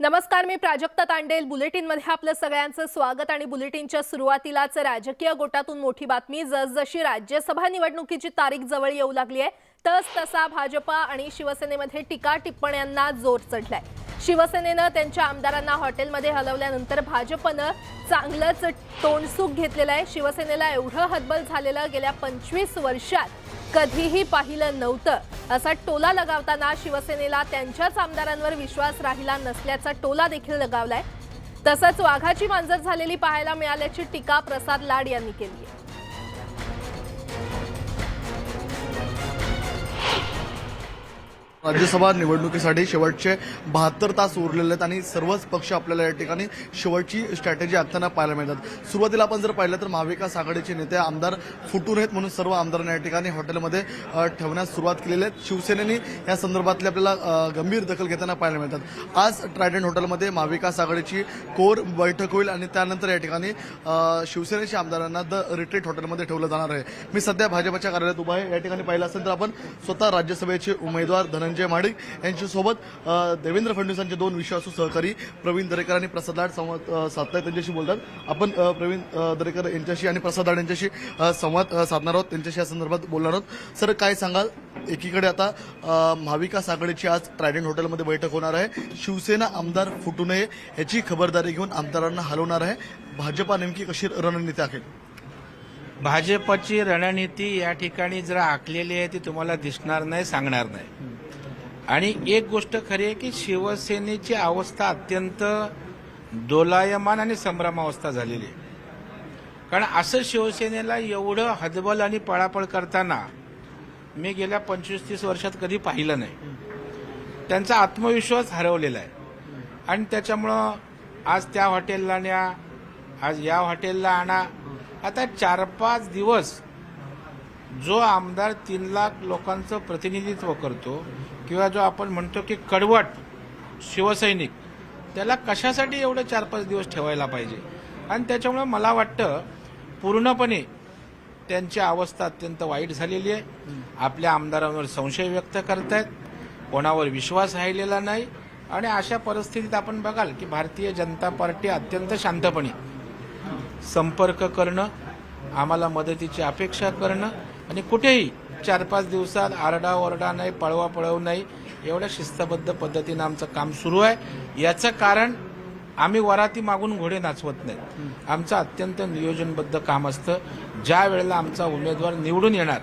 नमस्कार, मी प्राजक्ता तांडेल। बुलेटिनमध्ये आपलं सगळ्यांचं स्वागत। आणि बुलेटिनच्या सुरुवातीलाच राजकीय गोटातून मोठी बातमी। जसजशी राज्यसभा निवडणुकीची तारीख जवळ येऊ लागली आहे तसा भाजपा आणि शिवसेनेमध्ये टीका टिप्पण्यांना जोर चढलाय। शिवसेनेनं त्यांच्या आमदारांना हॉटेलमध्ये हलवल्यानंतर भाजपनं चांगलंच तोंडसुख घेतलेलं आहे। शिवसेनेला एवढं हतबल झालेलं गेल्या 25 वर्षात कधीही पाहिलं नव्हतं असा टोला लगावताना शिवसेनेला त्यांच्याच आमदारांवर विश्वास राहिला नसल्याचा टोला देखील लगावलाय। तसंच वाघाची मांजर झालेली पाहायला मिळाल्याची टीका प्रसाद लाड यांनी केली आहे। राज्यसभा निवडणुकीसाठी शेवटचे 72 तास उरलेले आहेत आणि सर्वच पक्ष आपल्याला या ठिकाणी शेवटची स्ट्रॅटेजी आखताना पाहायला मिळतात। सुरुवातीला आपण जर पाहिलं तर महाविकास आघाडीचे नेते आमदार फुटून आहेत म्हणून सर्व आमदारांना या ठिकाणी हॉटेलमध्ये ठेवण्यास सुरुवात केलेली आहे। शिवसेनेने या संदर्भातली आपल्याला गंभीर दखल घेताना पाहायला मिळतात। आज ट्रायडंट हॉटेलमध्ये महाविकास आघाडीची कोर बैठक होईल आणि त्यानंतर या ठिकाणी शिवसेनेच्या आमदारांना द रिट्रीट हॉटेलमध्ये ठेवलं जाणार आहे। मी सध्या भाजपच्या कार्यालयात उभा आहे। या ठिकाणी पाहिलं असेल तर आपण स्वतः राज्यसभेचे उमेदवार धनंजय महाडिक यांच्यासोबत देवेंद्र फडणवीसांचे दोन विश्वासू सहकारी प्रवीण दरेकर आणि प्रसाद लाड संवाद साधतायत, त्यांच्याशी बोलतात। आपण प्रवीण दरेकर यांच्याशी आणि प्रसाद लाड यांच्याशी संवाद साधणार आहोत, त्यांच्याशी या संदर्भात बोलणार आहोत। सर, काय सांगाल? एकीकडे आता महाविकास आघाडीची आज ट्रायडंट हॉटेलमध्ये बैठक होणार आहे। शिवसेना आमदार फुटू नये याची खबरदारी घेऊन आमदारांना हलवणार आहे। भाजपा नेमकी कशी रणनीती आखेल? भाजपची रणनीती या ठिकाणी जरा आखलेली आहे ती तुम्हाला दिसणार नाही, सांगणार नाही। आणि एक गोष्ट खरी आहे की शिवसेनेची अवस्था अत्यंत दोलायमान आणि संभ्रमावस्था झालेली आहे। कारण असं शिवसेनेला एवढं हतबल आणि पळापळ करताना मी गेल्या 25-30 वर्षात कधी पाहिलं नाही। त्यांचा आत्मविश्वास हरवलेला आहे आणि त्याच्यामुळं आज त्या हॉटेलला न्या, आज या हॉटेलला आणा। आता 4-5 दिवस जो आमदार 3 लाख लोकांचं प्रतिनिधित्व करतो किंवा जो आपण म्हणतो की कडवट शिवसैनिक, त्याला कशासाठी एवढे 4-5 दिवस ठेवायला पाहिजे? आणि त्याच्यामुळे मला वाटतं पूर्णपणे त्यांची अवस्था अत्यंत वाईट झालेली आहे। आपल्या आमदारांवर संशय व्यक्त करतायत, कोणावर विश्वास राहिलेला नाही। आणि अशा परिस्थितीत आपण बघाल की भारतीय जनता पार्टी अत्यंत शांतपणे संपर्क करणं, आम्हाला मदतीची अपेक्षा करणं आणि कुठेही 4-5 दिवसात आरडाओरडा नाही, पळवापळव नाही, एवढ्या शिस्तबद्ध पद्धतीनं आमचं काम सुरू आहे। याचं कारण आम्ही वराती मागून घोडे नाचवत नाही। आमचं अत्यंत नियोजनबद्ध काम असतं। ज्या वेळेला आमचा उमेदवार निवडून येणार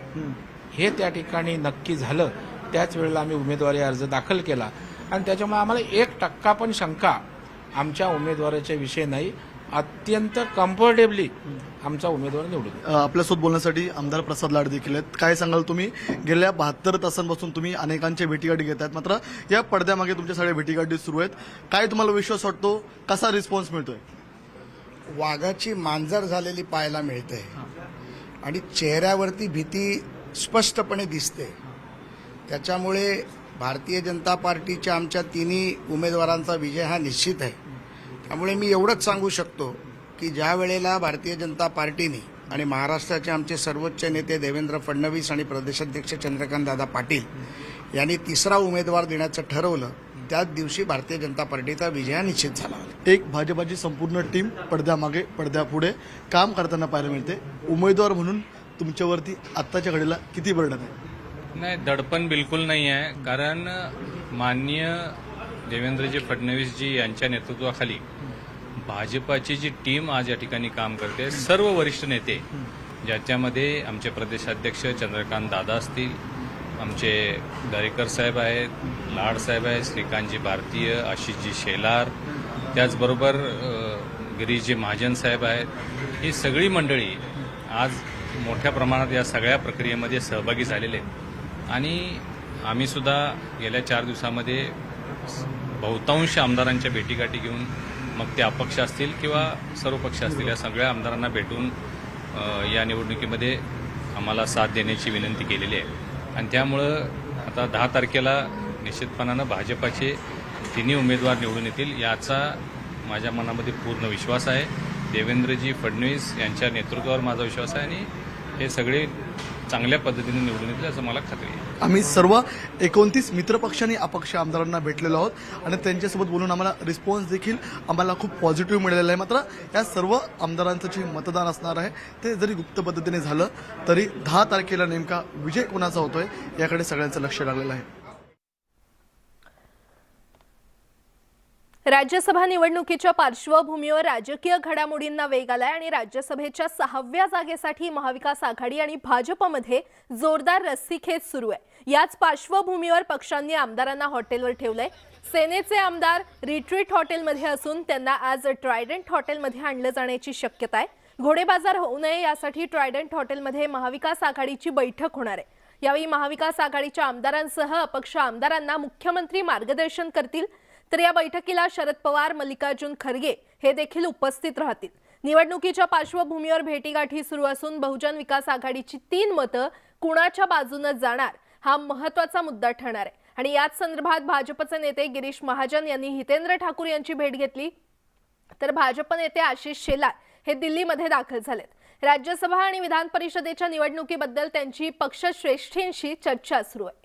हे त्या ठिकाणी नक्की झालं त्याच वेळेला आम्ही उमेदवारी अर्ज दाखल केला आणि त्याच्यामुळे आम्हाला 1% पण शंका आमच्या उमेदवाराच्या विषयी नाही। अत्यंत कम्फर्टेबली आमचा उमेदवार निवडून। आपल्यासोबत बोलण्यासाठी आमदार प्रसाद लाड देखील आहेत। काय सांगाल तुम्ही? गेल्या 72 तासांपासून तुम्ही अनेकांच्या भेटीगाठी घेत आहेत, मात्र या पडद्यामागे तुमच्या सगळ्या भेटीगाठी सुरू आहेत। काय तुम्हाला विश्वास वाटतो? कसा रिस्पॉन्स मिळतोय? वाघाची मांजर झालेली पाहायला मिळते आणि चेहऱ्यावरती भीती स्पष्टपणे दिसते। त्याच्यामुळे भारतीय जनता पार्टीच्या आमच्या तिन्ही उमेदवारांचा विजय हा निश्चित आहे। त्यामुळे मी एवढंच सांगू शकतो की ज्या वेळेला भारतीय जनता पार्टीने आणि महाराष्ट्राचे आमचे सर्वोच्च नेते देवेंद्र फडणवीस आणि प्रदेशाध्यक्ष चंद्रकांत दादा पाटील यांनी तिसरा उमेदवार देण्याचं ठरवलं, त्याच दिवशी भारतीय जनता पार्टीचा विजय निश्चित झाला। एक भाजपाची संपूर्ण टीम पडद्यामागे पडद्यापुढे काम करताना पाहायला मिळते। उमेदवार म्हणून तुमच्यावरती आत्ताच्या घडीला किती बर्डन आहे? नाही, दडपण बिलकुल नाही आहे। कारण माननीय देवेंद्रजी फडणवीसजी यांच्या नेतृत्वाखाली भाजपाची जी टीम आज या ठिकाणी काम करते, सर्व वरिष्ठ नेते, ज्याच्यामध्ये आमचे प्रदेशाध्यक्ष चंद्रकांत दादा असतील, आमचे दरेकर साहेब आहेत, लाड साहेब आहेत, श्रीकांतजी भारतीय, आशिषजी शेलार, त्याचबरोबर गिरीशजी महाजन साहेब आहेत, ही सगळी मंडळी आज मोठ्या प्रमाणात या सगळ्या प्रक्रियेमध्ये सहभागी झालेले आहेत। आणि आम्ही सुद्धा गेल्या 4 दिवसामध्ये बहुतांश आमदारांच्या भेटीगाठी घेऊन, मग ते अपक्ष असतील किंवा सर्व पक्ष असतील, या सगळ्या आमदारांना भेटून या निवडणुकीमध्ये आम्हाला साथ देण्याची विनंती केलेली आहे। आणि त्यामुळं आता 10 तारखेला निश्चितपणानं भाजपाचे तिन्ही उमेदवार निवडून येतील याचा माझ्या मनामध्ये पूर्ण विश्वास आहे। देवेंद्रजी फडणवीस यांच्या नेतृत्वावर माझा विश्वास आहे आणि हे सगळे चांगल्या पद्धतीने निवडून येतील असं मला खात्री आहे. आम्ही सर्व 29 मित्रपक्ष आणि अपक्ष आमदारांना भेटलेलो आहोत आणि त्यांच्यासोबत बोलून आम्हाला रिस्पॉन्स देखील आम्हाला खूप पॉझिटिव्ह मिळालेला आहे. मात्र या सर्व आमदारांचं जे मतदान असणार आहे ते जरी गुप्त पद्धतीने झालं तरी 10 तारखेला नेमका विजय कोणाचा होतोय याकडे सगळ्यांचं लक्ष लागलेलं आहे. राज्यसभा निवडणुकीच्या पार्श्वभूमीवर राजकीय घडामोडींना वेग आलाय आणि राज्यसभेच्या 6व्या जागेसाठी महाविकास आघाडी आणि भाजपमध्ये जोरदार रस्सीखेच सुरू आहे. याच पार्श्वभूमीवर पक्षांनी आमदारांना हॉटेलवर ठेवलंय. सेनेचे आमदार रिट्रीट हॉटेलमध्ये असून त्यांना आज ट्रायडंट हॉटेलमध्ये आणलं जाण्याची शक्यता आहे. घोडेबाजार होऊ नये यासाठी ट्रायडंट हॉटेलमध्ये महाविकास आघाडीची बैठक होणार आहे. यावेळी महाविकास आघाडीच्या आमदारांसह अपक्ष आमदारांना मुख्यमंत्री मार्गदर्शन करतील. तर या बैठकीला शरद पवार, मल्लिकार्जुन खरगे हे देखील उपस्थित राहतील. निवडणुकीच्या पार्श्वभूमीवर भेटीगाठी सुरू असून बहुजन विकास आघाडीची 3 मतं कुणाच्या बाजूने जाणार हा महत्त्वाचा मुद्दा ठरणार आहे. आणि याच संदर्भात भाजपचे नेते गिरीश महाजन यांनी हितेंद्र ठाकूर यांची भेट घेतली. तर भाजप नेते आशिष शेलार हे दिल्लीमध्ये दाखल झालेत. राज्यसभा आणि विधान परिषदेच्या निवडणुकीबद्दल त्यांची पक्षश्रेष्ठींशी चर्चा सुरू आहे.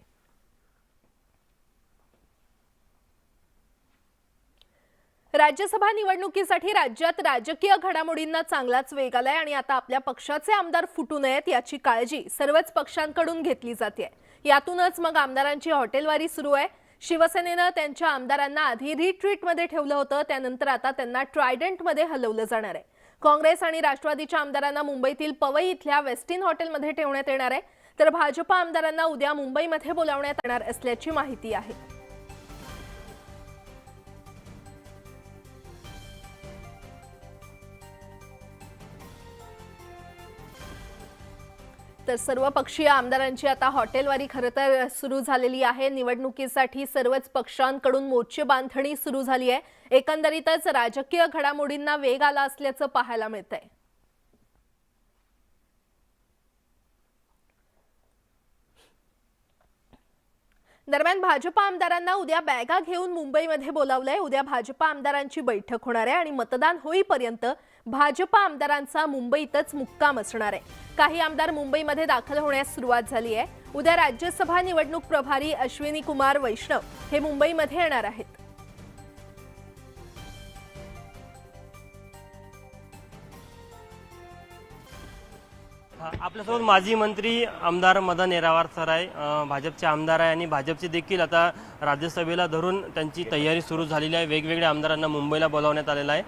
राज्यसभा निवडणुकीसाठी राज्यात राजकीय घडामोडींना चांगलाच वेग आलाय आणि आता आपल्या पक्षाचे आमदार फुटू नयेत याची काळजी सर्वच पक्षांकडून घेतली जाते. यातूनच मग आमदारांची हॉटेलवारी सुरू आहे. शिवसेनेनं त्यांच्या आमदारांना आधी रिट्रीटमध्ये ठेवलं होतं, त्यानंतर आता त्यांना ट्रायडंटमध्ये हलवलं जाणार आहे. काँग्रेस आणि राष्ट्रवादीच्या आमदारांना मुंबईतील पवई इथल्या वेस्टिन हॉटेलमध्ये ठेवण्यात येणार आहे. तर भाजप आमदारांना उद्या मुंबईमध्ये बोलावण्यात येणार असल्याची माहिती आहे. तर सर्व पक्षीय आमदारांची आता हॉटेलवारी खरं तर सुरू झालेली आहे. निवडणुकीसाठी सर्वच पक्षांकडून मोर्चे बांधणी सुरू झाली आहे. एकंदरीतच राजकीय घडामोडींना वेग आला असल्याचं पाहायला मिळतंय. दरम्यान भाजप आमदारांना उद्या बॅगा घेऊन मुंबईमध्ये बोलावलंय. उद्या भाजप आमदारांची बैठक होणार आहे आणि मतदान होईपर्यंत भाजप आमदारांचा मुंबईतच मुक्काम असणार आहे. काही आमदार मुंबईमध्ये दाखल होण्यास सुरुवात झाली आहे. उद्या राज्यसभा निवडणूक प्रभारी अश्विनी कुमार वैष्णव हे मुंबईमध्ये येणार आहेत. आपल्यासोबत माजी मंत्री आमदार मदन येरावार सर आहे, भाजपचे आमदार आहे आणि भाजपचे देखील आता राज्यसभेला धरून त्यांची तयारी सुरू झालेली आहे. वेगवेगळ्या आमदारांना मुंबईला बोलावण्यात आलेलं आहे.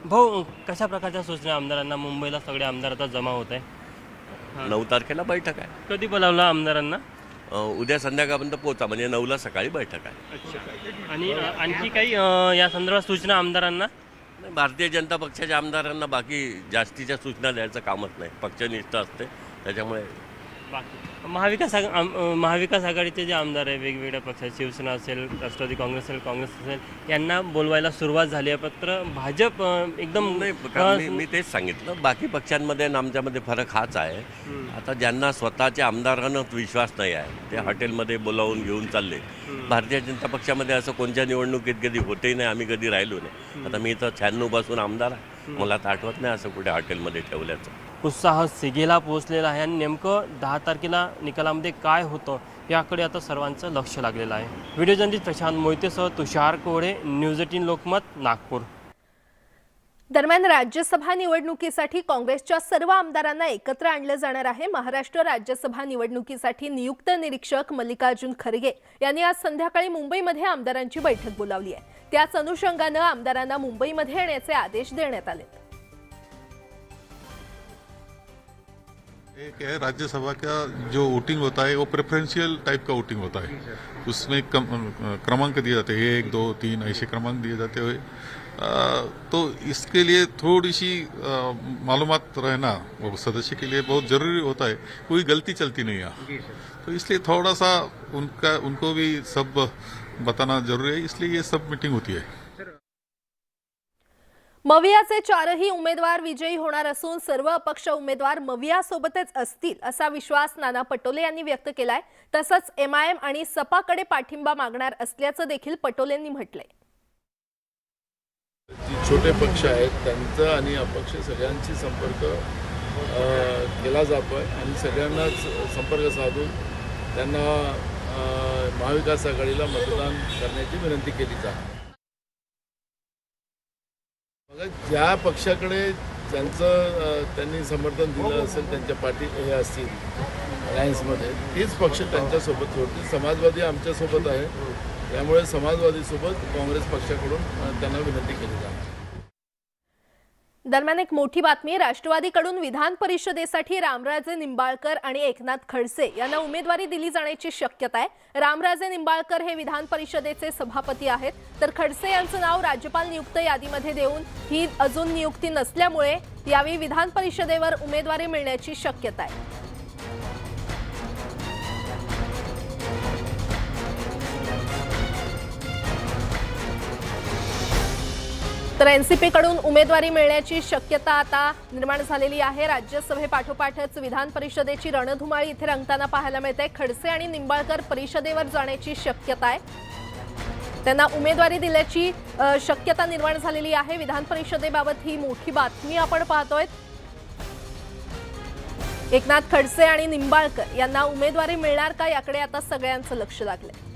भाऊ, कशा प्रकारच्या सूचना आमदारांना मुंबईला सगळे आमदार आता जमा होत आहे? 9 तारखेला बैठक आहे. कधी बोलावलं आमदारांना? उद्या संध्याकाळपर्यंत पोहोचा, म्हणजे 9ला सकाळी बैठक आहे. अच्छा. आणि आणखी काही या संदर्भात सूचना आमदारांना? भारतीय जनता पक्षाच्या आमदारांना बाकी जास्तीच्या सूचना द्यायचं कामच नाही, पक्षनिष्ठ असते त्याच्यामुळे. महाविकास आघाडीचे जे आमदार आहे वेगवेगळ्या पक्षात, शिवसेना असेल, राष्ट्रवादी काँग्रेस असेल, काँग्रेस असेल, यांना बोलवायला सुरुवात झाली आहे. मात्र भाजप एकदम नाही, मी तेच सांगितलं, बाकी पक्षांमध्ये आणि आमच्यामध्ये फरक हाच आहे. आता ज्यांना स्वतःच्या आमदारांना विश्वास नाही आहे ते हॉटेलमध्ये बोलावून घेऊन चालले. भारतीय जनता पक्षामध्ये असं कोणत्या निवडणुकीत कधी होतही नाही, आम्ही कधी राहिलो नाही. आता मी इथं 96 पासून आमदार आहे, मला तर आठवत नाही असं कुठे हॉटेलमध्ये ठेवल्याचं. उत्साह सिगेला पोहोचलेला आहे आणि नेमकं 10 तारखेला निकालामध्ये काय होतं याकडे आता सर्वांचं लक्ष लागलेलं आहे. व्हिडिओ जर्नलिस्ट प्रशांत मोहितेसह तुषार कोहळे, न्यूज 18 लोकमत, नागपूर. दरम्यान राज्यसभा निवडणुकीसाठी काँग्रेसच्या सर्व आमदारांना एकत्र आणलं जाणार आहे. महाराष्ट्र राज्यसभा निवडणुकीसाठी नियुक्त निरीक्षक मल्लिकार्जुन खरगे यांनी आज संध्याकाळी मुंबईमध्ये आमदारांची बैठक बोलावली आहे. त्याच अनुषंगानं आमदारांना मुंबईमध्ये येण्याचे आदेश देण्यात आले. एक है राज्यसभा का जो वोटिंग होता है वो प्रेफरेंशियल टाइप का वोटिंग होता है. उसमें क्रमांक दिए जाते हैं, 1, 2, 3 ऐसे क्रमांक दिए जाते हुए. तो इसके लिए थोड़ी सी मालूमात रहना वो सदस्य के लिए बहुत जरूरी होता है. कोई गलती चलती नहीं है, तो इसलिए थोड़ा सा उनको भी सब बताना जरूरी है. इसलिए ये सब मीटिंग होती है. मवियाचे 4ही उमेदवार विजयी होणार असून सर्व अपक्ष उमेदवार मवियासोबतच असतील असा विश्वास नाना पटोले यांनी व्यक्त केलाय. तसंच MIM आणि सपाकडे पाठिंबा मागणार असल्याचं देखील पटोलेंनी म्हटलंय. छोटे पक्ष आहेत त्यांचा आणि अपक्ष सगळ्यांची संपर्क केला जातो आहे आणि सगळ्यांनाच संपर्क साधून त्यांना महाविकास आघाडीला मतदान करण्याची विनंती केली जाते. बघा, ज्या पक्षाकडे ज्यांचं त्यांनी समर्थन दिलं असेल, त्यांच्या पाठी हे असतील अलायन्समध्ये, तेच पक्ष त्यांच्यासोबत सोडतील. समाजवादी आमच्यासोबत आहे, त्यामुळे समाजवादीसोबत काँग्रेस पक्षाकडून त्यांना विनंती केली जाते. दरम्यान एक मोठी बातमी, राष्ट्रवादीकडून विधान परिषदेसाठी रामराजे निंबाळकर आणि एकनाथ खडसे यांना उमेदवारी दिली जाण्याची शक्यता आहे. रामराजे निंबाळकर हे विधान परिषदेचे सभापती आहेत, तर खडसे यांचं नाव राज्यपाल नियुक्त यादीमध्ये देऊन ही अजून नियुक्ती नसल्यामुळे यावेळी विधान परिषदेवर उमेदवारी मिळण्याची शक्यता आहे. तर एनसीपीकडून उमेदवारी मिळण्याची शक्यता आता निर्माण झालेली आहे. राज्यसभेपाठोपाठच विधान परिषदेची रणधुमाळी इथे रंगताना पाहायला मिळते. खडसे आणि निंबाळकर परिषदेवर जाण्याची शक्यता आहे. त्यांना उमेदवारी दिल्याची शक्यता निर्माण झालेली आहे. विधान परिषदेबाबत ही मोठी बातमी आपण पाहतोय. एकनाथ खडसे आणि निंबाळकर यांना उमेदवारी मिळणार का, याकडे आता सगळ्यांचं लक्ष लागलंय.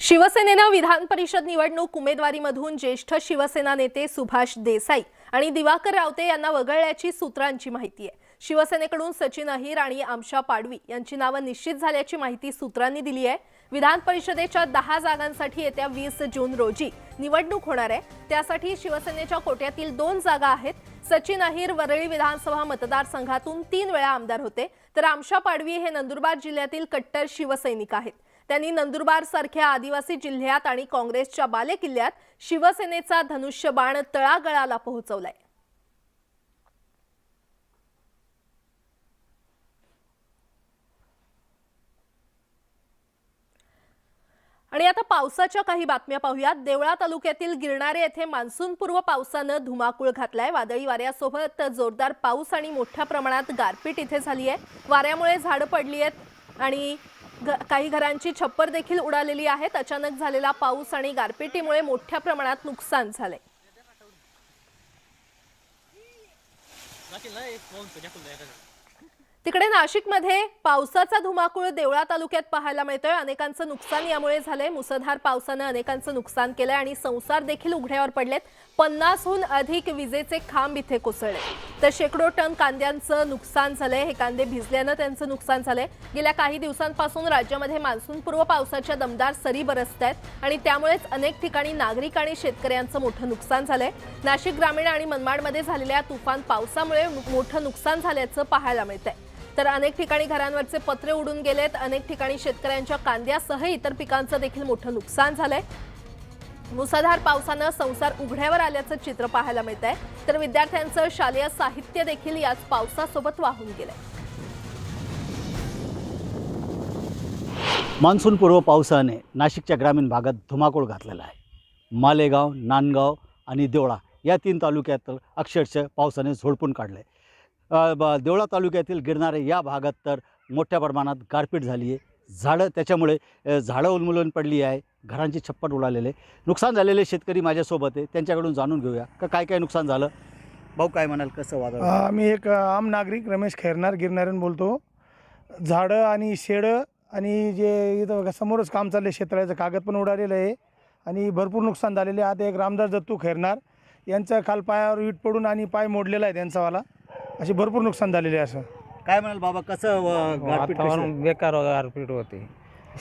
शिवसेनेनं विधान परिषद निवडणूक उमेदवारीमधून ज्येष्ठ शिवसेना नेते सुभाष देसाई आणि दिवाकर रावते यांना वगळल्याची सूत्रांची माहिती आहे. शिवसेनेकडून सचिन अहिर आणि आमशा पाडवी यांची नावं निश्चित झाल्याची माहिती सूत्रांनी दिली आहे. विधान परिषदेच्या 10 जागांसाठी येत्या 20 जून रोजी निवडणूक होणार आहे. त्यासाठी शिवसेनेच्या कोट्यातील 2 जागा आहेत. सचिन अहिर वरळी विधानसभा मतदारसंघातून 3 वेळा आमदार होते, तर आमशा पाडवी हे नंदुरबार जिल्ह्यातील कट्टर शिवसैनिक आहेत. त्यांनी नंदुरबार सारख्या आदिवासी जिल्ह्यात आणि काँग्रेसच्या बालेकिल्ल्यात शिवसेनेचा धनुष्यबाण तळागाळाला पोहोचवलाय. आणि आता पावसाच्या काही बातम्या पाहूयात. देवळा तालुक्यातील गिरणारे येथे मान्सूनपूर्व पावसानं धुमाकूळ घातलाय. वादळी वाऱ्यासोबत जोरदार पाऊस आणि मोठ्या प्रमाणात गारपीट इथे झाली आहे. वाऱ्यामुळे झाडं पडली आहेत आणि काही घरांची छप्पर देखील उडालेली आहेत. अचानक झालेला पाऊस आणि गारपिटीमुळे मोठ्या प्रमाणात नुकसान झाले. तिकडे नाशिकमध्ये पावसाचा धुमाकूळ देवळा तालुक्यात पाहायला मिळतोय. अनेकांचं नुकसान यामुळे झालंय. मुसळधार पावसानं अनेकांचं नुकसान केलंय आणि संसार देखील उघड्यावर पडलेत. 50हून अधिक विजेचे खांब इथे कोसळले, तर शेकडो टन कांद्यांचं नुकसान झालंय. हे कांदे भिजल्यानं त्यांचं नुकसान झालंय. गेल्या काही दिवसांपासून राज्यामध्ये मान्सूनपूर्व पावसाच्या दमदार सरी बरसतायत आणि त्यामुळेच अनेक ठिकाणी नागरिक आणि शेतकऱ्यांचं मोठं नुकसान झालंय. नाशिक ग्रामीण आणि मनमाडमध्ये झालेल्या तुफान पावसामुळे मोठं नुकसान झाल्याचं पाहायला मिळतंय. तर अनेक ठिकाणी घरांवरचे पत्रे उडून गेलेत. अनेक ठिकाणी शेतकऱ्यांच्या कांद्यासह इतर पिकांचं देखील मोठं नुकसान झालंय. मुसळधार पावसानं संसार उघड्यावर आल्याचं चित्र पाहायला मिळत आहे. तर विद्यार्थ्यांचं शालेय साहित्य देखील याच पावसासोबत वाहून गेलंय. मान्सूनपूर्व पावसाने नाशिकच्या ग्रामीण भागात धुमाकूळ घातलेला आहे. मालेगाव, नांदगाव आणि देवळा या 3 तालुक्यात अक्षरशः पावसाने झोडपून काढले. देवळा तालुक्यातील गिरणारे या भागात तर मोठ्या प्रमाणात गारपीट झाली आहे. झाडं त्याच्यामुळे झाडं उन्मूलन पडली आहे. घरांची छप्पर उडालेले. नुकसान झालेले शेतकरी माझ्यासोबत आहे, त्यांच्याकडून जाणून घेऊया का काय काय नुकसान झालं. भाऊ काय म्हणाल, कसं वादळ? मी एक आम नागरिक रमेश खैरनार गिरणाऱ्यान बोलतो. झाडं आणि शेडं आणि जे इथं समोरच काम चाललं आहे शेततळ्याचं, कागद पण उडालेलं आहे आणि भरपूर नुकसान झालेले आहे. आता एक रामदास दत्तू खैरनार यांचं काल पायावर वीट पडून आणि पाय मोडलेला आहे त्यांचावाला. असे भरपूर नुकसान झालेले आहे. असं काय म्हणाल बाबा, कसं गारपीट? वातावरण बेकार गारपीट होते.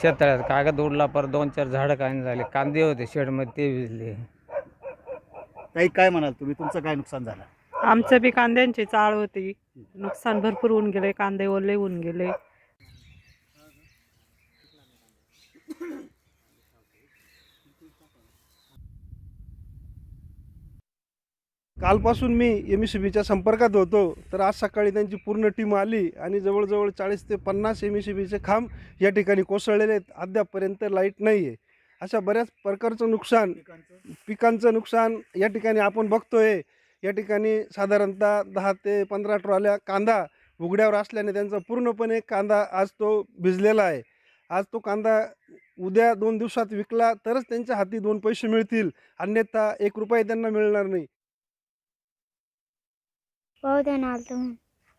शेततळ्यात कागद उडला, पर 2-4 झाडं काय झाले. कांदे होते शेडमध्ये, ते भिजले. ताई काय म्हणाल तुम्ही, तुमचं काय नुकसान झालं? आमचं बी कांद्यांची चाळ होती. नुकसान भरपूर होऊन गेले. कांदे ओले होऊन गेले. कालपासून मी MSCBच्या संपर्कात होतो, तर आज सकाळी त्यांची पूर्ण टीम आली आणि जवळजवळ 40 ते 50 MSCBचे खांब या ठिकाणी कोसळलेले आहेत. अद्यापपर्यंत लाईट नाही आहे. अशा बऱ्याच प्रकारचं नुकसान, पिकांचं नुकसान या ठिकाणी आपण बघतोय. या ठिकाणी साधारणतः 10 ते 15 ट्रॉल्या कांदा उघड्यावर असल्याने त्यांचा पूर्णपणे कांदा आज तो भिजलेला आहे. आज तो कांदा उद्या 2 दिवसात विकला तरच त्यांच्या हाती 2 पैसे मिळतील, अन्यथा 1 रुपया त्यांना मिळणार नाही. बहुजन आलतो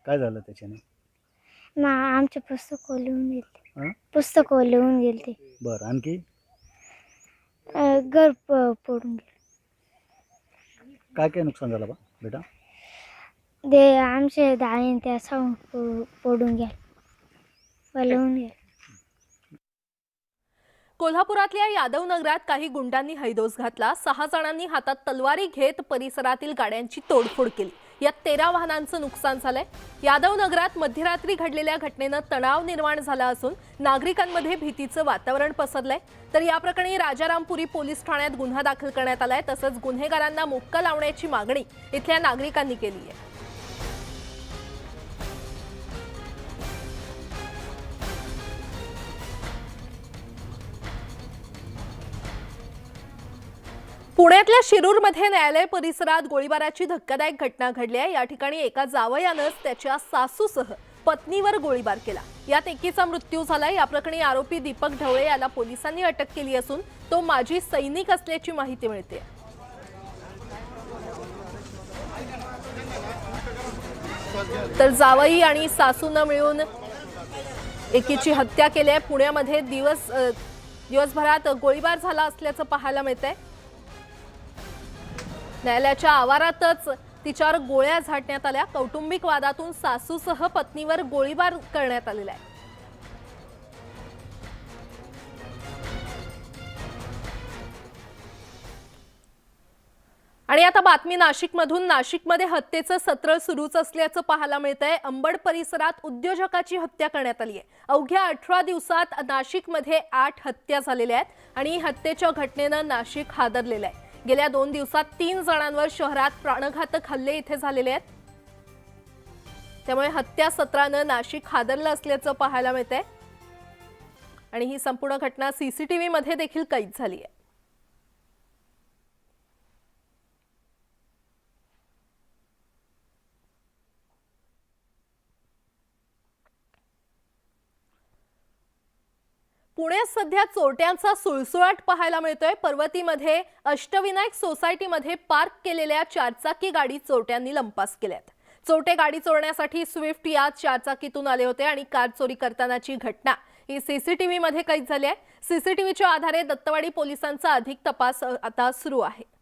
काय झालं त्याच्याने? आमचे पुस्तक लिहून गेलते. हां? पुस्तक लिहून गेलते. बरं, आणखी घर पडून गेले. काय काय नुकसान झालं बा बेटा? ते आमचे दाणे त्या पडून गेले, लिहून गेले. कोल्हापुरातल्या यादव नगरात काही गुंडांनी हैदोस घातला. 6 जणांनी हातात तलवारी घेत परिसरातील गाड्यांची तोडफोड केली. यात 13 वाहनांचं नुकसान झालंय. यादव नगरात मध्यरात्री घडलेल्या घटनेनं तणाव निर्माण झाला असून नागरिकांमध्ये भीतीचं वातावरण पसरलंय. तर या प्रकरणी राजारामपुरी पोलीस ठाण्यात गुन्हा दाखल करण्यात आलाय. तसंच गुन्हेगारांना मोक्का लावण्याची मागणी इथल्या नागरिकांनी केली आहे. पुण्यातल्या शिरूरमध्ये न्यायालय परिसरात गोळीबाराची धक्कादायक घटना घडली आहे. या ठिकाणी एका जावयानंच त्याच्या सासूसह पत्नीवर गोळीबार केला. यात एकीचा मृत्यू झाला. या प्रकरणी आरोपी दीपक ढवळे याला पोलिसांनी अटक केली असून तो माजी सैनिक असल्याची माहिती मिळते. तर जावई आणि सासूनं मिळून एकीची हत्या केली आहे. पुण्यामध्ये दिवसभरात गोळीबार झाला असल्याचं पाहायला मिळतंय. न्यायालयाच्या आवारातच तिच्यावर गोळ्या झाडण्यात आल्या. कौटुंबिक वादातून सासूसह पत्नीवर गोळीबार करण्यात आलेला आहे. आणि आता बातमी नाशिकमधून. नाशिकमध्ये हत्येचं सत्र सुरूच असल्याचं पाहायला मिळतंय. अंबड परिसरात उद्योजकाची हत्या करण्यात आली आहे. अवघ्या 18 दिवसात नाशिकमध्ये 8 हत्या झालेल्या आहेत आणि हत्येच्या घटनेनं नाशिक हादरलेलं आहे. गेल्या 2 दिवसात 3 जणांवर शहरात प्राणघातक हल्ले इथे झालेले आहेत. त्यामुळे हत्या सत्रानं नाशिक हादरलं असल्याचं पाहायला मिळतंय आणि ही संपूर्ण घटना सीसीटीव्ही मध्ये देखील कैद झाली आहे. पुण्यात सध्या चोरट्यांचा सुळसुळाट पाहायला मिळतोय. पर्वतीमध्ये अष्टविनायक सोसायटीमध्ये पार्क केलेल्या 4चाकी गाडी चोरट्यांनी लंपास केल्यात. चोरटे गाडी चोरण्यासाठी स्विफ्ट या 4चाकीतून आले होते आणि कार चोरी करतानाची घटना ही सीसीटीव्ही मध्ये कैद झाली आहे. सीसीटीव्हीच्या आधारे दत्तवाडी पोलिसांचा अधिक तपास आता सुरू आहे.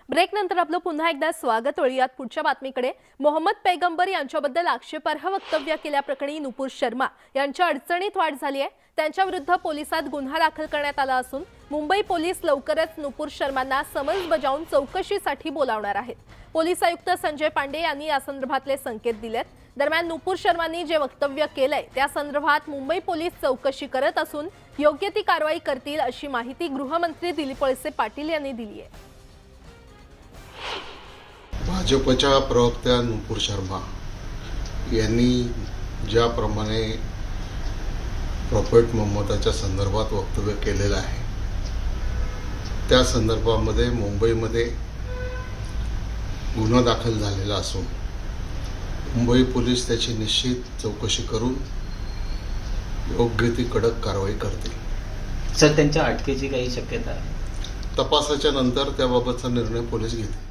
ब्रेक नंतर आपलं पुन्हा एकदा स्वागत. वळूयात पुढच्या बातमीकडे. मोहम्मद पैगंबर यांच्याबद्दल आक्षेपार्ह वक्तव्य केल्याप्रकरणी नुपूर शर्मा यांच्या अडचणीत वाढ झाली आहे. त्यांच्या विरुद्ध पोलिसात गुन्हा दाखल करण्यात आला असून मुंबई पोलीस लवकरच नुपूर शर्मांना समन्स बजावून चौकशीसाठी बोलावणार आहेत. पोलीस आयुक्त संजय पांडे यांनी या संदर्भातले संकेत दिलेत. दरम्यान नुपूर शर्मांनी जे वक्तव्य केलंय त्या संदर्भात मुंबई पोलीस चौकशी करत असून योग्य ती कारवाई करतील अशी माहिती गृहमंत्री दिलीप वळसे पाटील यांनी दिली आहे. भाजपच्या प्रवक्त्या नुपूर शर्मा यांनी ज्याप्रमाणे प्रॉफिट मोहम्मदाच्या संदर्भात वक्तव्य केलेलं आहे त्या संदर्भामध्ये मुंबईमध्ये गुन्हा दाखल झालेला असून मुंबई पोलीस त्याची निश्चित चौकशी करून योग्य ती कडक कारवाई करतील. सर, त्यांच्या अटकेची काही शक्यता आहे? तपासाच्या नंतर त्याबाबतचा निर्णय पोलीस घेतील.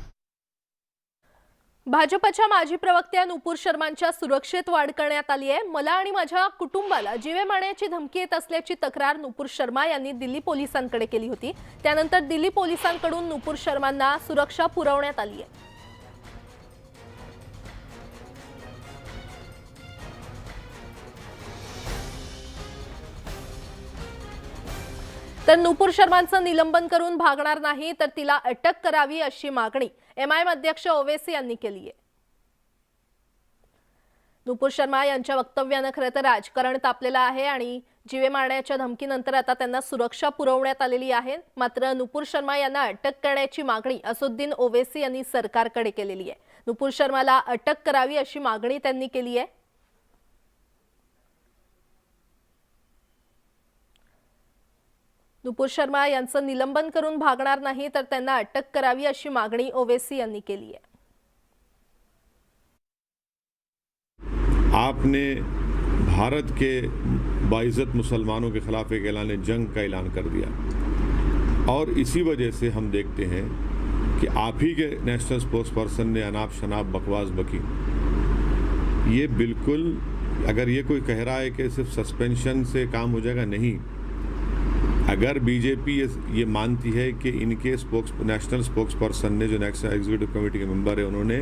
भाजपच्या माजी प्रवक्त्या नुपूर शर्मांच्या सुरक्षेत वाढ करण्यात आली आहे. मला आणि माझ्या कुटुंबाला जीवे मारण्याची धमकी येत असल्याची तक्रार नुपूर शर्मा यांनी दिल्ली पोलिसांकडे केली होती. त्यानंतर दिल्ली पोलिसांकडून नुपूर शर्मांना सुरक्षा पुरवण्यात आली आहे. तर नुपूर शर्मांचं निलंबन करून भागणार नाही तर तिला अटक करावी अशी मागणी एमआयएम अध्यक्ष ओवैसी यांनी केली आहे. नुपूर शर्मा यांच्या वक्तव्यानं खरं तर राजकारण तापलेलं आहे आणि जीवे मारण्याच्या धमकीनंतर आता त्यांना सुरक्षा पुरवण्यात आलेली आहे. मात्र नुपूर शर्मा यांना अटक करण्याची मागणी असुद्दीन ओवैसी यांनी सरकारकडे केलेली आहे. नुपूर शर्माला अटक करावी अशी मागणी त्यांनी केली आहे. नुपूर शर्मा यांचं निलंबन करून भागणार नाही तर त्यांना अटक करावी अशी मागणी ओवैसी यांनी केली आहे. आपने भारत के बाइज्जत मुसलमानों के खिलाफ एक ऐलान जंग का ऐलान कर दिया और इसी वजह से हम देखते हैं कि आप ही के नेशनल स्पोक्स पर्सन ने अनाप शनाप बकवास बकी. ये बिल्कुल, अगर ये कोई कह रहा है कि सिर्फ सस्पेंशन से काम हो जाएगा, नहीं. अगर बीजेपी ये मानती है कि इनके नेशनल स्पोक्स पर्सन ने, जो नेशनल एग्जीक्यूटिव कमेटी के मेंबर है, उन्होंने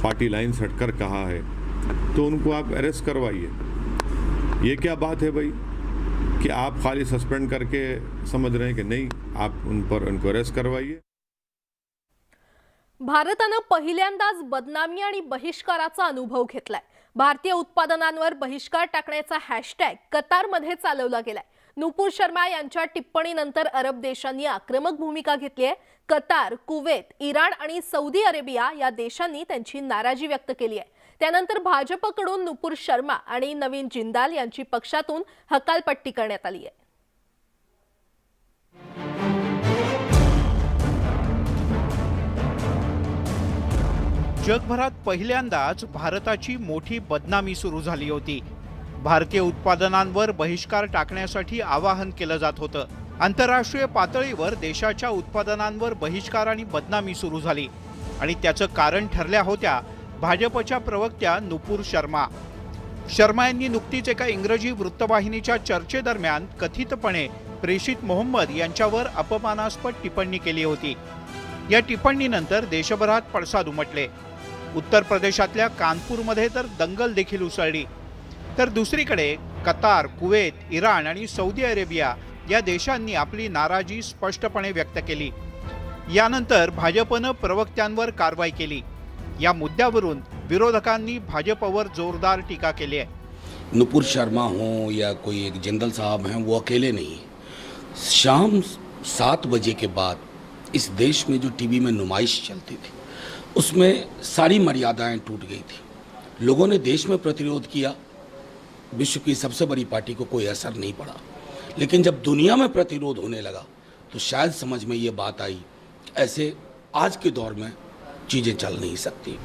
पार्टी लाइन से हटकर कहा है, तो उनको आप अरेस्ट करवाइए. ये क्या बात है भाई कि आप खाली सस्पेंड करके समझ रहे हैं कि नहीं, आप उनको अरेस्ट करवाइए. भारतानं पहिल्यांदाच बदनामी आणि बहिष्काराचा अनुभव घेतलाय. भारतीय उत्पादनांवर बहिष्कार टाकण्याचा हॅशटॅग कतारमध्ये चालवला गेलाय. नुपूर शर्मा यांच्या टिप्पणीनंतर अरब देशांनी आक्रमक भूमिका घेतली आहे. कतार, कुवेत, इराण आणि सौदी अरेबिया या देशांनी त्यांची नाराजी व्यक्त केली आहे. त्यानंतर भाजपकडून नुपूर शर्मा आणि नवीन जिंदाल यांची पक्षातून हकालपट्टी करण्यात आली आहे. जगभरात पहिल्यांदाच भारताची मोठी बदनामी सुरू झाली होती. भारतीय उत्पादनांवर बहिष्कार टाकण्यासाठी आवाहन केलं जात होतं. आंतरराष्ट्रीय पातळीवर देशाच्या उत्पादनांवर बहिष्कार आणि बदनामी सुरू झाली आणि त्याचं कारण ठरल्या होत्या भाजपच्या प्रवक्त्या नुपूर शर्मा. शर्मा यांनी नुकतीच एका इंग्रजी वृत्तवाहिनीच्या चर्चेदरम्यान कथितपणे प्रेषित मोहम्मद यांच्यावर अपमानास्पद टिप्पणी केली होती. या टिप्पणीनंतर देशभरात पडसाद उमटले. उत्तर प्रदेशातल्या कानपूरमध्ये तर दंगल देखील उसळली. तर दुसरीकडे कतार, कुवेत, इराण आणि सौदी अरेबिया या देशांनी आपली नाराजी स्पष्टपणे व्यक्त केली. यानंतर भाजपनं प्रवक्त्यांवर कारवाई केली. या मुद्द्यावरून विरोधकांनी भाजपवर जोरदार टीका केली आहे. नुपूर शर्मा हो या कोई एक जिंदल साहब हैं, वो अकेले नहीं. शाम 7 बजे के बाद इस देश में जो टीवी में नुमाइश चलती थी उसमें सारी मर्यादाएं टूट गई थी. लोगों ने देश में प्रतिरोध किया. विश्व की सबसे बड़ी पार्टी को कोई असर नहीं पड़ा. लेकिन जब दुनिया में प्रतिरोध होने लगा तो शायद समझ में ये बात आई, ऐसे आज के दौर में चीजें चल नहीं सकती.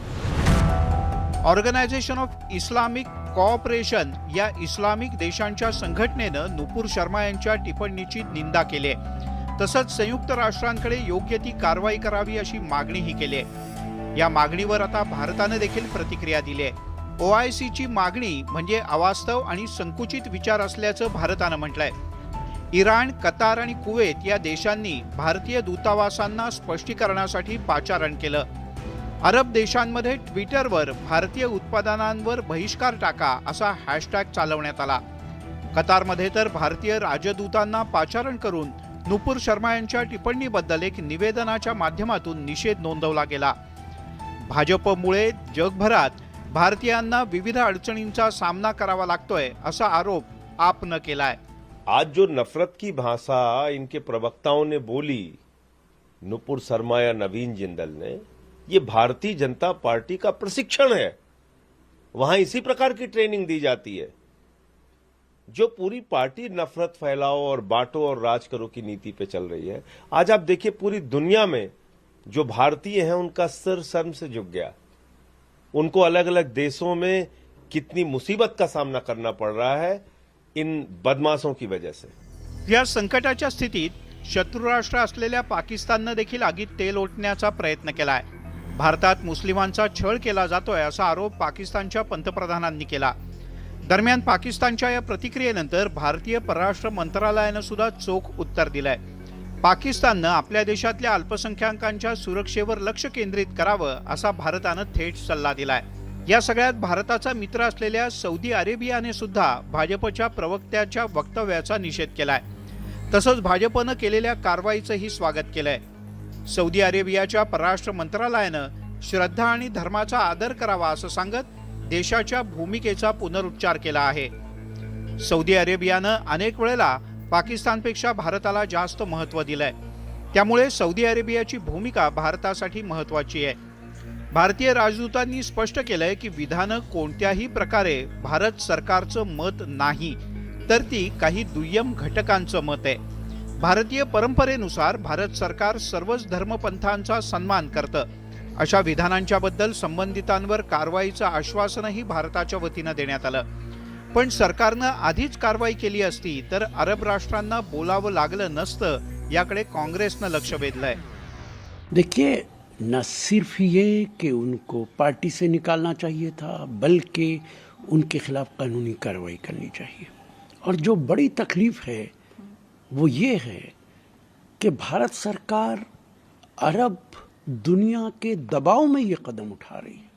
ऑर्गनायझेशन ऑफ इस्लामिक कोऑपरेशन या इस्लामिक देशांच्या संघटनेनं नुपूर शर्मा यांच्या टिप्पणीची निंदा केली आहे. तसंच संयुक्त राष्ट्रांकडे योग्य ती कारवाई करावी अशी मागणीही केली आहे. या मागणीवर आता भारतानं देखील प्रतिक्रिया दिली आहे. OICची मागणी म्हणजे अवास्तव आणि संकुचित विचार असल्याचं भारतानं म्हटलंय. इराण, कतार आणि कुवेत या देशांनी भारतीय दूतावासांना स्पष्टीकरणासाठी पाचारण केलं. अरब देशांमध्ये ट्विटरवर भारतीय उत्पादनांवर बहिष्कार टाका असा हॅशटॅग चालवण्यात आला. कतारमध्ये तर भारतीय राजदूतांना पाचारण करून नुपूर शर्मा यांच्या टिप्पणीबद्दल एक निवेदनाच्या माध्यमातून निषेध नोंदवला गेला. भाजपमुळे जगभरात भारतीयांना विविध अडचणींचा सामना करावा लागतोय असा आरोप आपनं केलाय. आज जो नफरत की भाषा इनके प्रवक्ताओं ने बोली, नुपूर शर्मा या नवीन जिंदल ने, ये भारतीय जनता पार्टी का प्रशिक्षण है. वहां इसी प्रकार की ट्रेनिंग दी जाती है. जो पूरी पार्टी नफरत फैलाओ और बांटो और राज करो की नीति पे चल रही है. आज आप देखिए पूरी दुनिया में जो भारतीय हैं उनका सिर शर्म से झुक गया. उनको अलग अलग देशों में कितनी मुसीबत का सामना करना पड़ रहा है इन बदमाशों की वजह से. या संकटाच्या स्थितीत शत्रुराष्ट्र असलेल्या पाकिस्ताननं देखील आगीत तेल ओतण्याचा प्रयत्न केलाय. भारतात मुस्लिमांचा छळ केला जातोय असा आरोप पाकिस्तानच्या पंतप्रधानांनी केला. दरम्यान पाकिस्तानच्या या प्रतिक्रियेनंतर भारतीय परराष्ट्र मंत्रालयानं सुद्धा चोख उत्तर दिलंय. पाकिस्ताननं आपल्या देशातल्या अल्पसंख्याकांच्या सुरक्षेवर लक्ष केंद्रित करावं असा भारतानं थेट सल्ला दिलाय. या सगळ्यात भारताचा मित्र असलेल्या सौदी अरेबियाने सुद्धा भाजपच्या प्रवक्त्याच्या वक्तव्याचा निषेध केलाय. तसंच भाजपनं केलेल्या कारवाईचंही स्वागत केलंय. सौदी अरेबियाच्या परराष्ट्र मंत्रालयानं श्रद्धा आणि धर्माचा आदर करावा असं सांगत देशाच्या भूमिकेचा पुनरुच्चार केला आहे. सौदी अरेबियानं अनेक वेळेला पाकिस्तानपेक्षा भारताला जास्त महत्त्व दिलंय. त्यामुळे सौदी अरेबियाची भूमिका भारतासाठी महत्त्वाची आहे. भारतीय राजदूतांनी स्पष्ट केलंय की विधानं कोणत्याही प्रकारे भारत सरकारचं मत नाही, तर ती काही दुय्यम घटकांचं मत आहे. भारतीय परंपरेनुसार भारत सरकार सर्वच धर्मपंथांचा सन्मान करतं अशा विधानांच्या बद्दल संबंधितांवर कारवाईचं आश्वासनही भारताच्या वतीनं देण्यात आलं. पण सरकारनं आधीच कारवाई केली असती तर अरब राष्ट्रांना बोलावं लागलं नसतं, याकडे काँग्रेसनं लक्ष वेधलंय. देखिए, न सिर्फ ये कि उनको पार्टी से निकालना चाहिए था, बल्कि उनके खिलाफ कानूनी कार्रवाई करनी चाहिए. और जो बड़ी तकलीफ है वो ये है कि भारत सरकार अरब दुनिया के दबाव में ये कदम उठा रही है.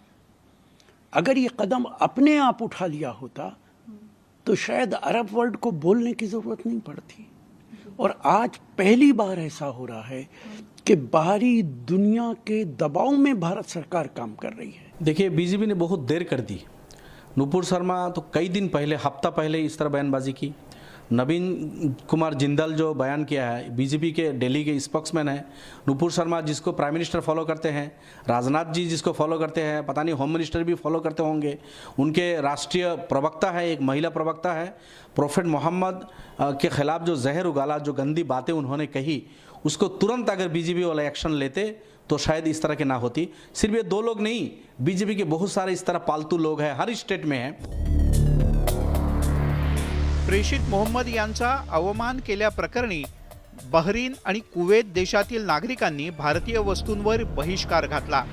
अगर ये कदम अपने आप उठा लिया होता तो शायद अरब वर्ल्ड को बोलने की ज़रूरत नहीं पड़ती. और आज पहली बार ऐसा हो रहा है कि बाहरी दुनिया के दबाव में भारत सरकार काम कर रही है. देखिए, बीजेपी ने बहुत देर कर दी. नुपुर शर्मा तो कई दिन पहले, हफ्ता पहले इस तरह बयानबाजी की. नवीन कुमार जिंदल जो बयान किया है, बीजेपी के दिल्ली के स्पोक्समैन है. नुपुर शर्मा जिसको प्राइम मिनिस्टर फॉलो करते हैं, राजनाथ जी जिसको फॉलो करते हैं, पता नहीं होम मिनिस्टर भी फॉलो करते होंगे. उनके राष्ट्रीय प्रवक्ता है, एक महिला प्रवक्ता है. प्रोफेट मोहम्मद के खिलाफ जो जहर उगाला, जो गंदी बातें उन्होंने कही, उसको तुरंत अगर बीजेपी वाले एक्शन लेते तो शायद इस तरह की ना होती. सिर्फ ये 2 लोग नहीं, बीजेपी के बहुत सारे इस तरह पालतू लोग हैं, हर स्टेट में हैं. प्रेषित मोहम्मद यांचा अवमान केल्याप्रकरणी बहरीन आणि कुवेत देशातील नागरिकांनी भारतीय वस्तूंवर बहिष्कार घातला.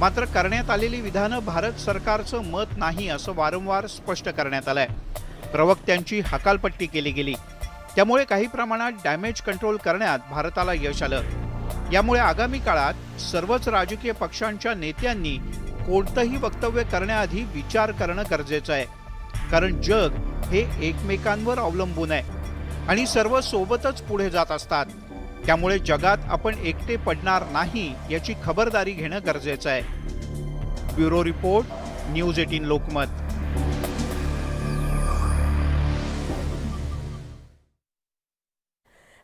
मात्र करण्यात आलेली विधानं भारत सरकारचं मत नाही असं वारंवार स्पष्ट करण्यात आलंय. प्रवक्त्यांची हकालपट्टी केली गेली. त्यामुळे काही प्रमाणात डॅमेज कंट्रोल करण्यात भारताला यश आलं. यामुळे आगामी काळात सर्वच राजकीय पक्षांच्या नेत्यांनी कोणतंही वक्तव्य करण्याआधी विचार करणं गरजेचं आहे. कारण जग हे एकमेकांवर अवलंबून आहे आणि सर्व सोबतच पुढे जात असतात. त्यामुळे जगात आपण एकटे पडणार नाही याची खबरदारी घेणं गरजेचं आहे. Bureau report, news 18 Lokmat.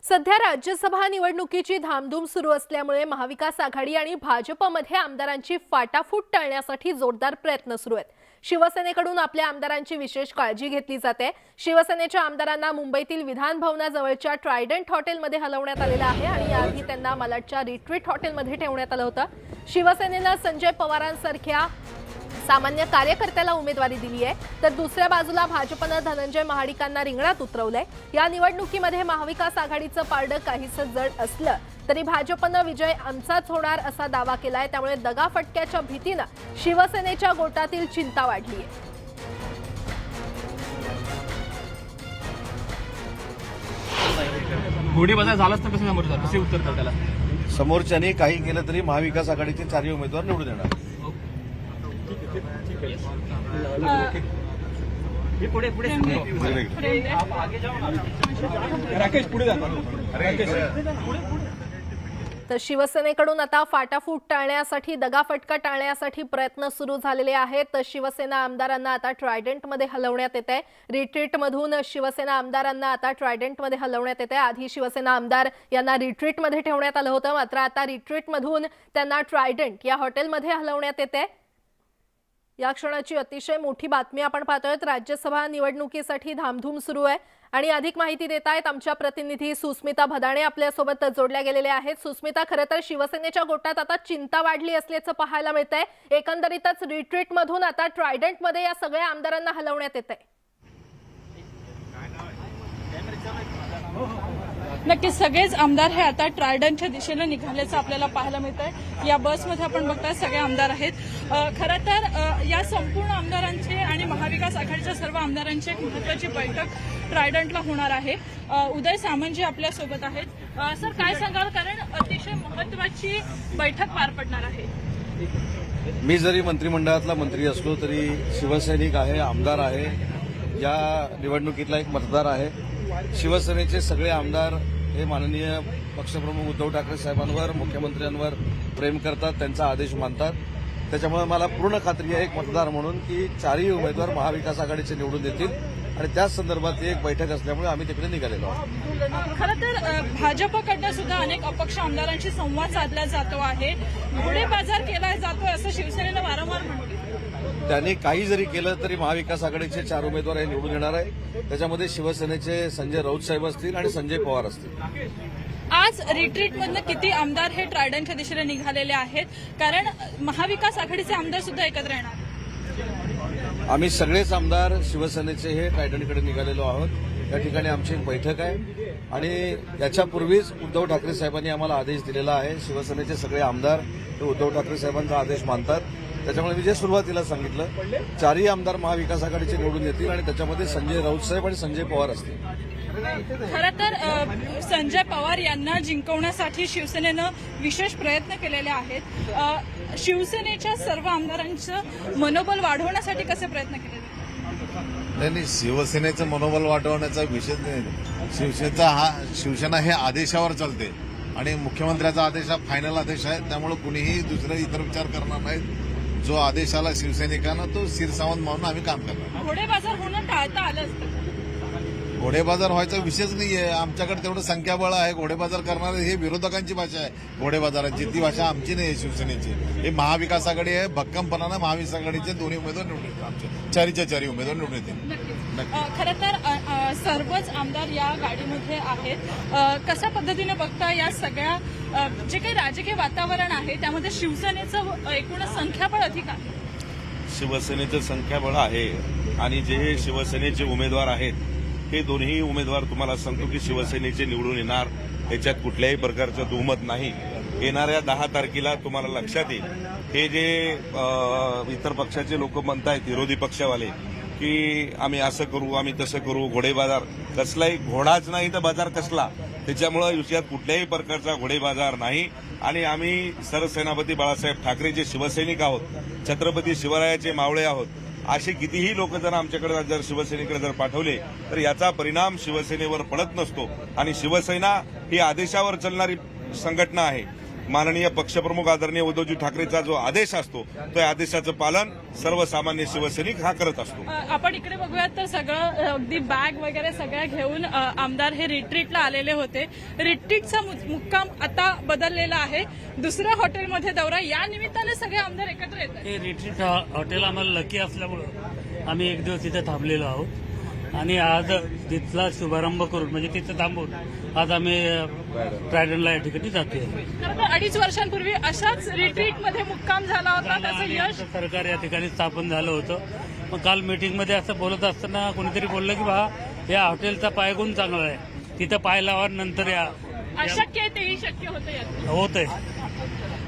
सध्या राज्यसभा निवडणुकीची धामधूम सुरू असल्यामुळे महाविकास आघाडी आणि भाजपमध्ये आमदारांची फाटाफूट टाळण्यासाठी जोरदार प्रयत्न सुरू आहेत. शिवसेनेकडून आपल्या आमदारांची विशेष काळजी घेतली जाते. शिवसेनेच्या आमदारांना मुंबईतील विधान भवनाजवळच्या ट्रायडंट हॉटेलमध्ये हलवण्यात आलेलं आहे आणि याआधी त्यांना मालाडच्या रिट्रीट हॉटेलमध्ये ठेवण्यात आलं होतं. शिवसेनेनं संजय पवारांसारख्या सामान्य कार्यकर्त्याला उमेदवारी दिली आहे, तर दुसऱ्या बाजूला भाजपनं धनंजय महाडिकांना रिंगणात उतरवलंय. या निवडणुकीमध्ये महाविकास आघाडीचं पारडं काहीसं जड असलं तरी भाजपनं विजय आमचाच होणार असा दावा केलाय. त्यामुळे दगाफटक्याच्या भीतीनं शिवसेनेच्या गोटातील चिंता वाढली आहे. घोडेबाजार झालाच तर कसं कसे उत्तर त्याला? समोरच्याने काही केलं तरी महाविकास आघाडीचे 4 उमेदवार निवडून येणार. तर शिवसेनेकडून आता फाटाफूट टाळण्यासाठी, दगाफटका टाळण्यासाठी प्रयत्न सुरू झालेले आहेत. तर शिवसेना आमदारांना आता ट्रायडंटमध्ये हलवण्यात येत आहे. रिट्रीटमधून शिवसेना आमदारांना आता ट्रायडंटमध्ये हलवण्यात येत आहे. आधी शिवसेना आमदार यांना रिट्रीटमध्ये ठेवण्यात आलं होतं, मात्र आता रिट्रीटमधून त्यांना ट्रायडंट या हॉटेलमध्ये हलवण्यात येते. या क्षणाची अतिशय मोठी बातमी आपण पाहतोय. राज्यसभा निवडणुकीसाठी धामधूम सुरू आहे आणि अधिक माहिती देत आहेत आमच्या प्रतिनिधी सुस्मिता भदाणे आपल्यासोबत जोडल्या गेलेल्या आहेत. सुस्मिता, खरं तर शिवसेनेच्या गोटात आता चिंता वाढली असल्याचं पाहायला मिळतंय. एकंदरीतच रिट्रीटमधून आता ट्रायडंटमध्ये या सगळ्या आमदारांना हलवण्यात येत आहे. नक्कीच सगळेच आमदार हे आता ट्रायडंटच्या दिशेने निघाल्याचं आपल्याला पाहायला मिळत आहे. या बसमध्ये आपण बघताय सगळे आमदार आहेत. खरं तर या संपूर्ण आमदारांचे आणि महाविकास आघाडीच्या सर्व आमदारांची एक महत्त्वाची बैठक ट्रायडंटला होणार आहे. उदय सामंतजी आपल्यासोबत आहेत. सर, काय सांगाल, कारण अतिशय महत्त्वाची बैठक पार पडणार आहे. मी जरी मंत्रिमंडळातला मंत्री असलो तरी शिवसैनिक आहे, आमदार आहे, या निवडणुकीतला एक मतदार आहे. शिवसेनेचे सगळे आमदार हे माननीय पक्षप्रमुख उद्धव ठाकरे साहेबांवर, मुख्यमंत्र्यांवर प्रेम करतात, त्यांचा आदेश मानतात. त्याच्यामुळे मला पूर्ण खात्री आहे एक मतदार म्हणून की 4ही उमेदवार महाविकास आघाडीचे निवडून देतील आणि त्याच संदर्भात एक बैठक असल्यामुळे आम्ही तिकडे निघालेलो आहोत. खरं तर भाजपकडनं सुद्धा अनेक अपक्ष आमदारांशी संवाद साधला जातो आहे. घोडेबाजार केला जातोय असं शिवसेनेनं वारंवार म्हटलं. त्यांनी काही जरी केलं तरी महाविकास आघाडीचे 4 उमेदवार हे निवडून येणार आहे. त्याच्यामध्ये शिवसेनेचे संजय राऊत साहेब असतील आणि संजय पवार असतील. आज रिट्रीटमधनं किती आमदार हे ट्रायडनच्या दिशेने निघालेले आहेत, कारण महाविकास आघाडीचे आमदार सुद्धा एकत्र येणार. आम्ही सगळेच आमदार शिवसेनेचे हे ट्रायडनकडे निघालेलो आहोत. या ठिकाणी आमची एक बैठक आहे आणि याच्यापूर्वीच उद्धव ठाकरे साहेबांनी आम्हाला आदेश दिलेला आहे. शिवसेनेचे सगळे आमदार हे उद्धव ठाकरे साहेबांचा आदेश मानतात. त्याच्यामुळे मी जे सुरुवातीला सांगितलं 4ही आमदार महाविकास आघाडीचे निवडून येतील आणि त्याच्यामध्ये संजय राऊत साहेब आणि संजय पवार असतील. खरं तर संजय पवार यांना जिंकवण्यासाठी शिवसेनेनं विशेष प्रयत्न केलेले आहेत. शिवसेनेच्या सर्व आमदारांचं मनोबल वाढवण्यासाठी कसे प्रयत्न केले? नाही, शिवसेनेचं मनोबल वाढवण्याचा विषय नाही. शिवसेना हे आदेशावर चालते आणि मुख्यमंत्र्याचा आदेश हा फायनल आदेश आहे. त्यामुळे कुणीही दुसरे इतर विचार करणार नाहीत. जो आदेश आला शिवसैनिकांना तो शिरसावंत म्हणून आम्ही काम करणार. घोडेबाजार होणं टाळता आलं असतं. घोडेबाजार व्हायचा विषयच नाहीये. आमच्याकडे तेवढं संख्याबळ आहे. घोडेबाजार करणारे हे विरोधकांची भाषा आहे. घोडेबाजाराची ती भाषा आमची नाही आहे. शिवसेनेची हे महाविकास आघाडी आहे. भक्कमपणानं महाविकास आघाडीचे दोन्ही उमेदवार निवडून येतील. आमचे 4च्या 4 उमेदवार निवडून येतील. खरं तर सर्वच आमदार या गाडीमध्ये आहेत. कशा पद्धतीने बघता या सगळ्या जे काही राजकीय वातावरण आहे त्यामध्ये शिवसेनेचं एकूण संख्याबळ अधिक आहे? शिवसेनेचं संख्याबळ आहे आणि जे शिवसेनेचे उमेदवार आहेत हे दोन्ही उमेदवार तुम्हाला सांगतो की शिवसेनेचे निवडून येणार. याच्यात कुठल्याही प्रकारचं दुमत नाही. येणाऱ्या 10 तारखेला तुम्हाला लक्षात येईल हे जे इतर पक्षाचे लोक म्हणतायत, विरोधी पक्षवाले, की आम्ही असं करू आम्ही तसं करू, घोडेबाजार कसलाही घोडाच नाही तर बाजार कसला. त्याच्यामुळे याच्यात कुठल्याही प्रकारचा घोडेबाजार नाही आणि आम्ही सरसेनापती बाळासाहेब ठाकरेचे शिवसैनिक आहोत. छत्रपती शिवरायाचे मावळे आहोत. असे कितीही लोक जर आमच्याकडे जर शिवसेनेकडे जर पाठवले तर याचा परिणाम शिवसेनेवर पडत नसतो. आणि शिवसेना ही आदेशावर चालणारी संघटना आहे. माननीय पक्षप्रमुख आदरणीय उद्धवजी ठाकरेचा जो आदेश असतो तो या आदेशाचं पालन सर्वसामान्य शिवसैनिक हा करत असतो. आपण इकडे बघूयात तर सगळं अगदी बॅग वगैरे सगळ्या घेऊन आमदार हे रिट्रीटला आलेले होते. रिट्रीटचा मुक्काम आता बदललेला आहे. दुसऱ्या हॉटेलमध्ये दौरा. या निमित्ताने सगळे आमदार एकत्र येतात. हे रिट्रीट हॉटेल आम्हाला लकी असल्यामुळं आम्ही एक दिवस तिथे थांबलेलो आहोत आणि आज तिथला शुभारंभ करून म्हणजे तिथं थांबून आज आम्ही ट्रायडनला या ठिकाणी जातोय. खरं तर 2.5 वर्षांपूर्वी अशाच रिट्रीटमध्ये मुक्काम झाला होता. त्याचं यश सरकार या ठिकाणी स्थापन झालं होतं. मग काल मीटिंगमध्ये असं बोलत असताना कोणीतरी बोललं की बा या हॉटेलचा पायगुण चांगला आहे, तिथं पाय लावा नंतर या. अशक्य आहे तेही शक्य होतं. होत आहे.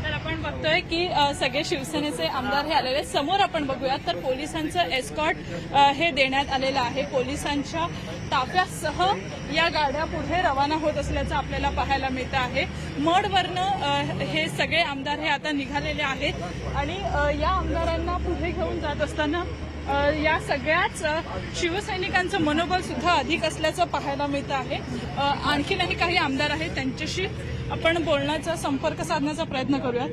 तर आपण बघतोय की सगळे शिवसेनेचे आमदार हे आलेले. समोर आपण बघूयात तर पोलिसांचं एस्कॉर्ट हे देण्यात आलेलं आहे. पोलिसांच्या ताफ्यासह या गाड्या पुढे रवाना होत असल्याचं आपल्याला पाहायला मिळतं आहे. मडवरनं हे सगळे आमदार हे आता निघालेले आहेत आणि या आमदारांना पुढे घेऊन जात असताना या सगळ्याच शिवसैनिकांचं मनोबल सुद्धा अधिक असल्याचं पाहायला मिळतं आहे. आणखी काही आमदार आहेत त्यांच्याशी आपण बोलण्याचा संपर्क साधण्याचा प्रयत्न करूयात.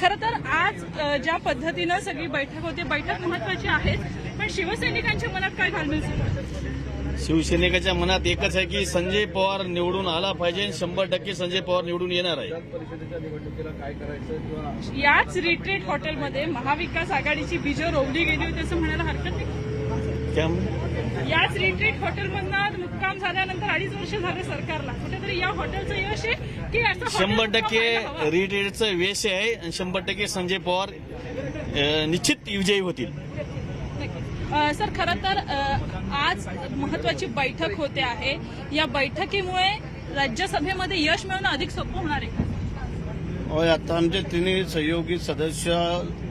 खरं तर आज ज्या पद्धतीनं सगळी बैठक होती, बैठक महत्वाची आहे, पण शिवसैनिकांच्या मनात काय घालमेल सुरू आहे? शिवसैनिकाच्या मनात एकच आहे की संजय पवार निवडून आला पाहिजे. 100% संजय पवार निवडून येणार आहे. याच रिट्रीट हॉटेलमध्ये महाविकास आघाडीची बीजं रोवली गेली होती असं म्हणायला हरकत नाही. याच रिट्रीट हॉटेलमधनं मुक्काम झाल्यानंतर 2.5 वर्ष झाले सरकारला. कुठेतरी या हॉटेलचं यश आहे की असं 100% रिट्रीटचं यश आहे आणि 100% संजय पवार निश्चित विजयी होतील. सर, खरं तर आज महत्वाची बैठक होते आहे. या बैठकीमुळे राज्यसभेमध्ये यश मिळवणं अधिक सोपं होणार आहे. होय, आता आमचे तिन्ही सहयोगी सदस्य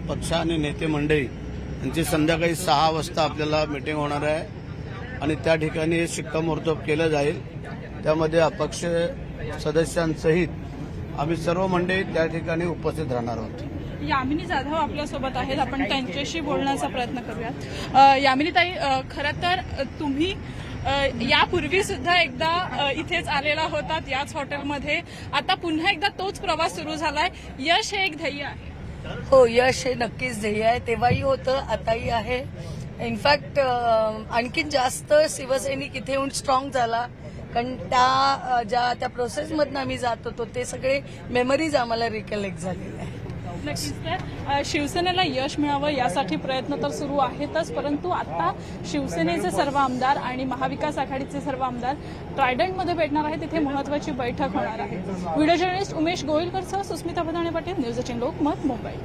पक्ष आणि नेते मंडळी यांची संध्याकाळी 6 वाजता आपल्याला मीटिंग होणार आहे आणि त्या ठिकाणी शिक्कामोर्तब केलं जाईल. त्यामध्ये अपक्ष सदस्यांसहित आम्ही सर्व मंडळी त्या ठिकाणी उपस्थित राहणार आहोत. यामिनी जाधव आपल्यासोबत आहेत. आपण त्यांच्याशी बोलण्याचा प्रयत्न करूयात. यामिनीताई, खरं तर तुम्ही यापूर्वी सुद्धा एकदा इथेच आलेला होतात याच हॉटेलमध्ये. आता पुन्हा एकदा तोच प्रवास सुरू झालाय. यश हे एक ध्येय आहे. हो, यश हे नक्कीच ध्येय आहे. तेव्हाही होतं, आताही आहे. इनफॅक्ट आणखीन जास्त शिवसैनिक इथे येऊन स्ट्रॉंग झाला, कारण त्या प्रोसेसमधनं आम्ही जात होतो ते सगळे मेमरीज आम्हाला रिकलेक्ट झालेले आहे. नक्कीच तर शिवसेनेला यश मिळावं यासाठी प्रयत्न तर सुरू आहेतच, परंतु आता शिवसेनेचे सर्व आमदार आणि महाविकास आघाडीचे सर्व आमदार ट्रायडंटमध्ये भेटणार आहेत. तिथे महत्त्वाची बैठक होणार आहे. व्हिडिओ जर्नलिस्ट उमेश गोयलकरसह सुस्मिता भदाणे पाटील, न्यूज 18 लोकमत, मुंबई.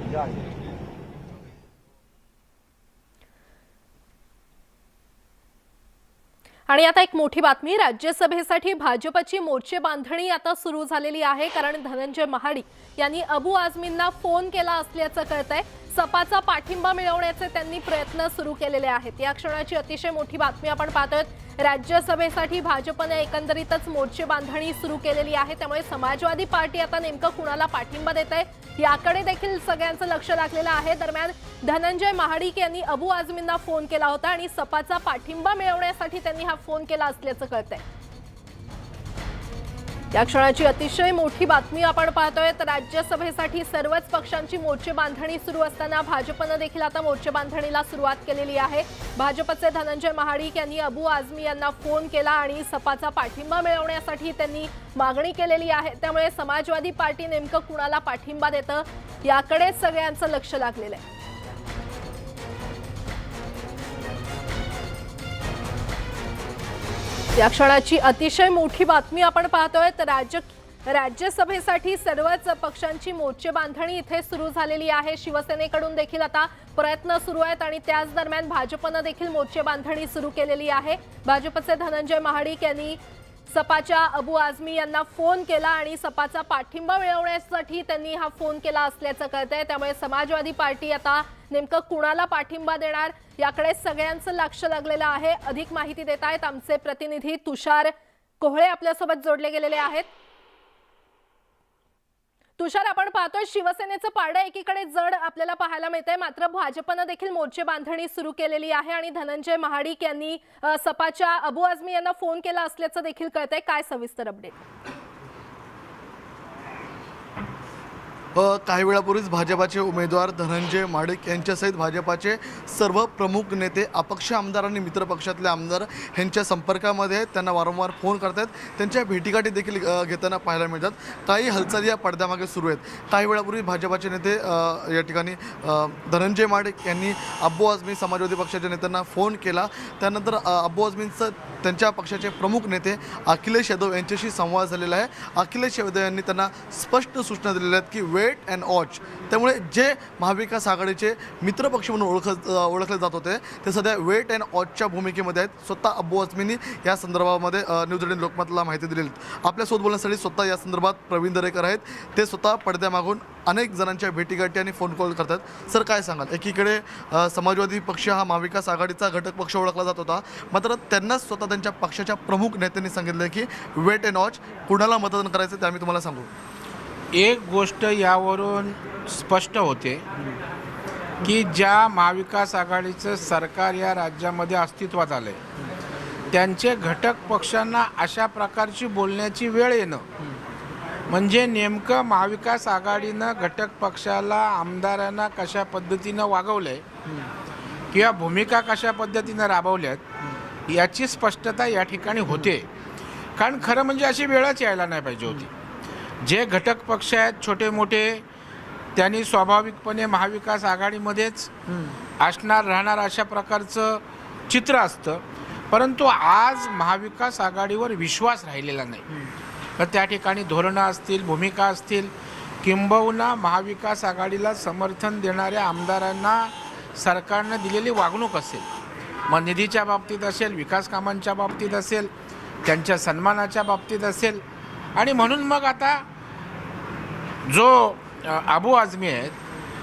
आणि आता एक मोठी बातमी, राज्यसभेसाठी भाजपची मोर्चे बांधणी आता सुरू झालेली आहे. कारण धनंजय महाडिक यांनी अबू आझमींना फोन केला असल्याचं कळतंय. सपाचा पाठिंबा मिळवण्याचे त्यांनी प्रयत्न सुरू केलेले आहेत. या क्षणाची अतिशय मोठी बातमी आपण पाहतोय. राज्यसभेसाठी भाजपने एकंदरीतच मोर्चे बांधणी सुरू केलेली आहे. त्यामुळे समाजवादी पार्टी आता नेमकं कुणाला पाठिंबा देत आहे याकडे देखील सगळ्यांचं लक्ष लागलेलं आहे. दरम्यान धनंजय महाडिक यांनी अबू आझमींना फोन केला होता आणि सपाचा पाठिंबा मिळवण्यासाठी त्यांनी हा फोन केला असल्याचं कळतंय. या क्षणाची अतिशय मोठी बातमी आपण पाहतोय. तर राज्यसभेसाठी सर्वच पक्षांची मोर्चे बांधणी सुरू असताना भाजपनं देखील आता मोर्चे बांधणीला सुरुवात केलेली आहे. भाजपचे धनंजय महाडिक यांनी अबू आझमी यांना फोन केला आणि सपाचा पाठिंबा मिळवण्यासाठी त्यांनी मागणी केलेली आहे. त्यामुळे समाजवादी पार्टी नेमकं कुणाला पाठिंबा देतं याकडे सगळ्यांचं लक्ष लागलेलं आहे. या क्षणाची अतिशय मोठी बातमी आपण पाहतोय. तर राज्यसभेसाठी सर्वच पक्षांची मोर्चे बांधणी इथे सुरू झालेली आहे. शिवसेनेकडून देखील आता प्रयत्न सुरू आहेत आणि त्याच दरम्यान भाजपनं देखील मोर्चे बांधणी सुरू केलेली आहे. भाजपचे धनंजय महाडिक यांनी सपाच्या अबू आझमी यांना फोन केला आणि सपाचा पाठिंबा मिळवण्यासाठी त्यांनी हा फोन केला असल्याचं कळतंय. त्यामुळे समाजवादी पार्टी आता नेमकं कुणाला पाठिंबा देणार याकडे सगळ्यांचं लक्ष लागलेलं आहे. अधिक माहिती देत आहेत आमचे प्रतिनिधी तुषार कोहळे आपल्यासोबत जोडले गेलेले आहेत. तुषार, आपण पाहतोय शिवसेनेचं पारडं एकीकडे जड आपल्याला पाहायला मिळतंय, मात्र भाजपनं देखील मोर्चे बांधणी सुरू केलेली आहे आणि धनंजय महाडिक यांनी सपाच्या अबू आझमी यांना फोन केला असल्याचं देखील कळतंय. काय सविस्तर अपडेट? काही वेळापूर्वीच भाजपाचे उमेदवार धनंजय महाडिक यांच्यासहित भाजपाचे सर्व प्रमुख नेते अपक्ष आमदार आणि मित्र पक्षातले आमदार यांच्या संपर्कामध्ये आहेत. त्यांना वारंवार फोन करतात. त्यांच्या भेटीगाठी देखील घेताना पाहायला मिळतात. काही हालचाली या पडद्यामागे सुरू आहेत. काही वेळापूर्वी भाजपाचे नेते या ठिकाणी धनंजय महाडिक यांनी अबू आझमी समाजवादी पक्षाच्या नेत्यांना फोन केला. त्यानंतर अबू आझमींचं त्यांच्या पक्षाचे प्रमुख नेते अखिलेश यादव यांच्याशी संवाद झालेला आहे. अखिलेश यादव यांनी त्यांना स्पष्ट सूचना दिलेल्या आहेत की वेट अँड वॉच. त्यामुळे जे महाविकास आघाडीचे मित्रपक्ष म्हणून ओळखले जात होते ते सध्या वेट अँड वॉचच्या भूमिकेमध्ये आहेत. स्वतः अबू आझमींनी या संदर्भामध्ये न्यूज 18 लोकमतला माहिती दिलेली. आपल्यासोबत बोलण्यासाठी स्वतः या संदर्भात प्रवीण दरेकर आहेत. ते स्वतः पडद्यामागून अनेक जणांच्या भेटीगाठी आणि फोन कॉल करतात. सर, काय सांगाल? एकीकडे समाजवादी पक्ष हा महाविकास आघाडीचा घटक पक्ष ओळखला जात होता, मात्र त्यांनाच स्वतः त्यांच्या पक्षाच्या प्रमुख नेत्यांनी सांगितलं की वेट अँड वॉच, कुणाला मतदान करायचं ते आम्ही तुम्हाला सांगू. एक गोष्ट यावरून स्पष्ट होते की ज्या महाविकास आघाडीचं सरकार या राज्यामध्ये अस्तित्वात आलं आहे त्यांचे घटक पक्षांना अशा प्रकारची बोलण्याची वेळ येणं म्हणजे नेमकं महाविकास आघाडीनं घटक पक्षाला आमदारांना कशा पद्धतीनं वागवलं आहे किंवा भूमिका कशा पद्धतीनं राबवल्यात याची स्पष्टता या ठिकाणी होते. कारण खरं म्हणजे अशी वेळच यायला नाही पाहिजे होती. जे घटक पक्ष आहेत छोटे मोठे त्यांनी स्वाभाविकपणे महाविकास आघाडीमध्येच असणार राहणार अशा प्रकारचं चित्र असतं. परंतु आज महाविकास आघाडीवर विश्वास राहिलेला नाही. तर त्या ठिकाणी धोरणं असतील, भूमिका असतील, किंबहुना महाविकास आघाडीला समर्थन देणाऱ्या आमदारांना सरकारनं दिलेली वागणूक असेल, मग निधीच्या बाबतीत असेल, विकास कामांच्या बाबतीत असेल, त्यांच्या सन्मानाच्या बाबतीत असेल. आणि म्हणून मग आता जो अबू आझमी आहेत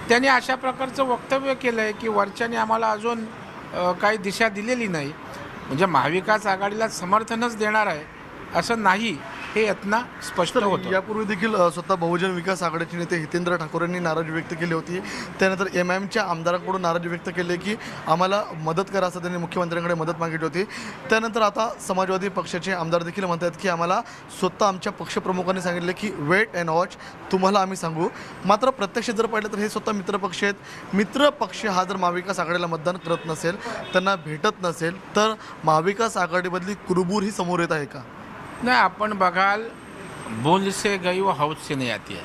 त्यांनी अशा प्रकारचं वक्तव्य केलं आहे की वरच्याने आम्हाला अजून काही दिशा दिलेली नाही, म्हणजे महाविकास आघाडीला समर्थनच देणार आहे असं नाही, हे यातना स्पष्ट होतं. यापूर्वी देखील स्वतः बहुजन विकास आघाडीचे नेते हितेंद्र ठाकूर यांनी नाराजी व्यक्त केली होती. त्यानंतर MIMच्या आमदारांकडून नाराजी व्यक्त केली की आम्हाला मदत करा असं त्यांनी मुख्यमंत्र्यांकडे मदत मागितली होती. त्यानंतर आता समाजवादी पक्षाचे आमदार देखील म्हणतात की आम्हाला स्वतः आमच्या पक्षप्रमुखांनी सांगितले की वेट अँड वॉच, तुम्हाला आम्ही सांगू. मात्र प्रत्यक्ष जर पाहिलं तर हे स्वतः मित्रपक्ष आहेत. मित्रपक्ष हा जर महाविकास आघाडीला मतदान करत नसेल, त्यांना भेटत नसेल, तर महाविकास आघाडीमधली कुरबूर ही समोर येत आहे का? नाही, आपण बघाल बोल से गई व हौद से नहीं आती है.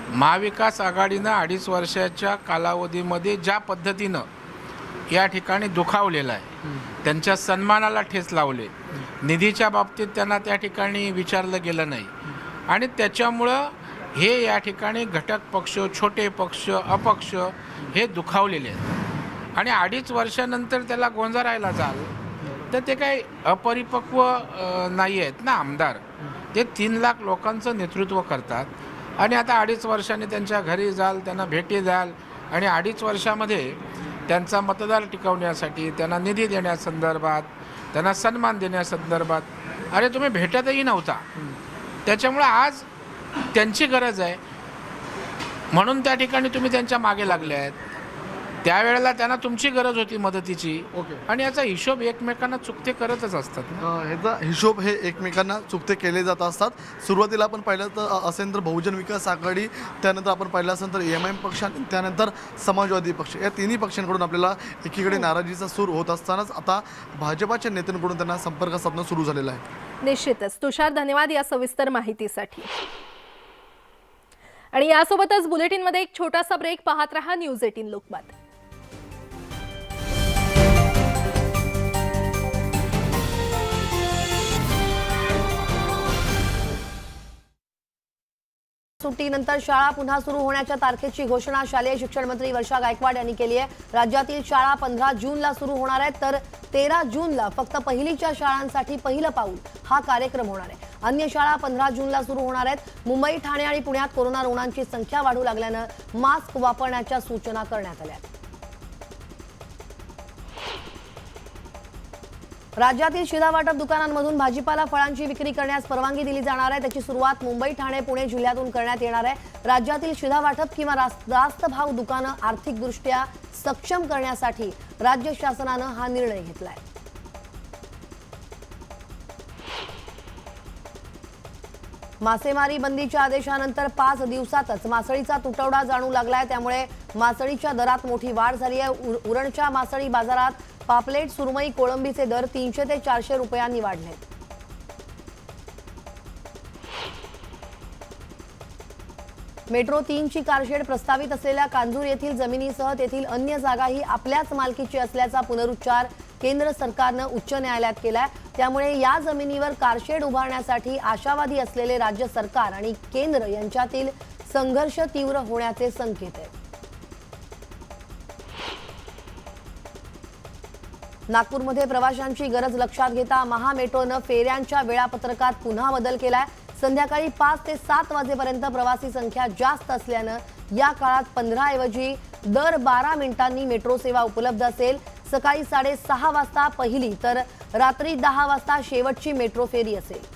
महाविकास आघाडीनं 2.5 वर्षाच्या कालावधीमध्ये ज्या पद्धतीनं या ठिकाणी दुखावलेलं आहे, त्यांच्या सन्मानाला ठेच लावले, निधीच्या बाबतीत त्यांना त्या ठिकाणी विचारलं गेलं नाही आणि त्याच्यामुळं हे या ठिकाणी घटक पक्ष, छोटे पक्ष, अपक्ष हे दुखावलेले आहेत आणि 2.5 वर्षानंतर त्याला गोंजारायला जाल तर ते काही अपरिपक्व नाही आहेत ना आमदार. ते 3 लाख लोकांचं नेतृत्व करतात आणि आता 2.5 वर्षांनी त्यांच्या घरी जाल, त्यांना भेटी द्याल आणि 2.5 वर्षामध्ये त्यांचा मतदार टिकवण्यासाठी, त्यांना निधी देण्यासंदर्भात, त्यांना सन्मान देण्यासंदर्भात अरे तुम्ही भेटतही नव्हता. त्याच्यामुळं आज त्यांची गरज आहे म्हणून त्या ठिकाणी तुम्ही त्यांच्या मागे लागले आहेत. त्यावेळेला त्यांना तुमची गरज होती मदतीची आणि याचा हिशोब एकमेकांना चुकते करतच असतात. ह्याचा हिशोब हे एकमेकांना चुकते केले जात असतात. सुरुवातीला आपण पाहिलं तर असेल तर बहुजन विकास आघाडी, त्यानंतर आपण पाहिलं असेल तर MIM पक्ष आणि त्यानंतर समाजवादी पक्ष, या तिन्ही पक्षांकडून आपल्याला एकीकडे नाराजीचा सूर होत असतानाच आता भाजपाच्या नेत्यांकडून त्यांना संपर्क साधणं सुरू झालेलं आहे. निश्चितच तुषार, धन्यवाद या सविस्तर माहितीसाठी. आणि यासोबतच बुलेटिनमध्ये एक छोटासा ब्रेक. पाहत रहा न्यूज 18 लोकमत. सुट्टीनंतर शाळा पुन्हा सुरू होण्याच्या तारखेची घोषणा शालेय शिक्षण मंत्री वर्षा गायकवाड यांनी केली आहे. राज्यातील शाळा 15 जूनला सुरू होणार आहेत तर 13 जूनला फक्त पहिलीच्या शाळांसाठी पहिलं पाऊल हा कार्यक्रम होणार आहे. अन्य शाळा 15 जूनला सुरू होणार आहेत. मुंबई, ठाणे आणि पुण्यात कोरोना रुग्णांची संख्या वाढू लागल्यानं मास्क वापरण्याच्या सूचना करण्यात आल्या. राज्यातील शिधावाटप दुकानांमधून भाजीपाला फळांची विक्री करण्यास परवानगी दिली जाणार आहे. त्याची सुरुवात मुंबई, ठाणे, पुणे जिल्ह्यातून करण्यात येणार आहे. राज्यातील शिधावाटप किंवा रास्त भाव दुकानं आर्थिकदृष्ट्या सक्षम करण्यासाठी राज्य शासनानं हा निर्णय घेतलाय. मासेमारी बंदीच्या आदेशानंतर 5 दिवसातच मासळीचा तुटवडा जाणू लागलाय. त्यामुळे मासळीच्या दरात मोठी वाढ झाली आहे. उरणच्या मासळी बाजारात पापलेट, सुरमई, कोळंबीचे दर 300 ते 400 रुपयांनी वाढले. मेट्रो 3 ची कारशेड प्रस्तावित असलेल्या कांजूर येथील जमिनीसह तेथील अन्य जागाही आपल्याच मालकीची असल्याचा पुनरुच्चार केंद्र सरकारनं उच्च न्यायालयात केलाय. त्यामुळे या जमिनीवर कारशेड उभारण्यासाठी आशावादी असलेले राज्य सरकार आणि केंद्र यांच्यातील संघर्ष तीव्र होण्याचे संकेत आहेत. नागपूरमध्ये प्रवाशांची गरज लक्षात घेता महामेट्रोनं फेऱ्यांच्या वेळापत्रकात पुन्हा बदल केलाय. संध्याकाळी 5 ते 7 वाजेपर्यंत प्रवासी संख्या जास्त असल्यानं या काळात 15 ऐवजी दर 12 मिनिटांनी मेट्रो सेवा उपलब्ध असेल. सकाळी 6:30 वाजता पहिली तर रात्री 10 वाजता शेवटची मेट्रो फेरी असेल.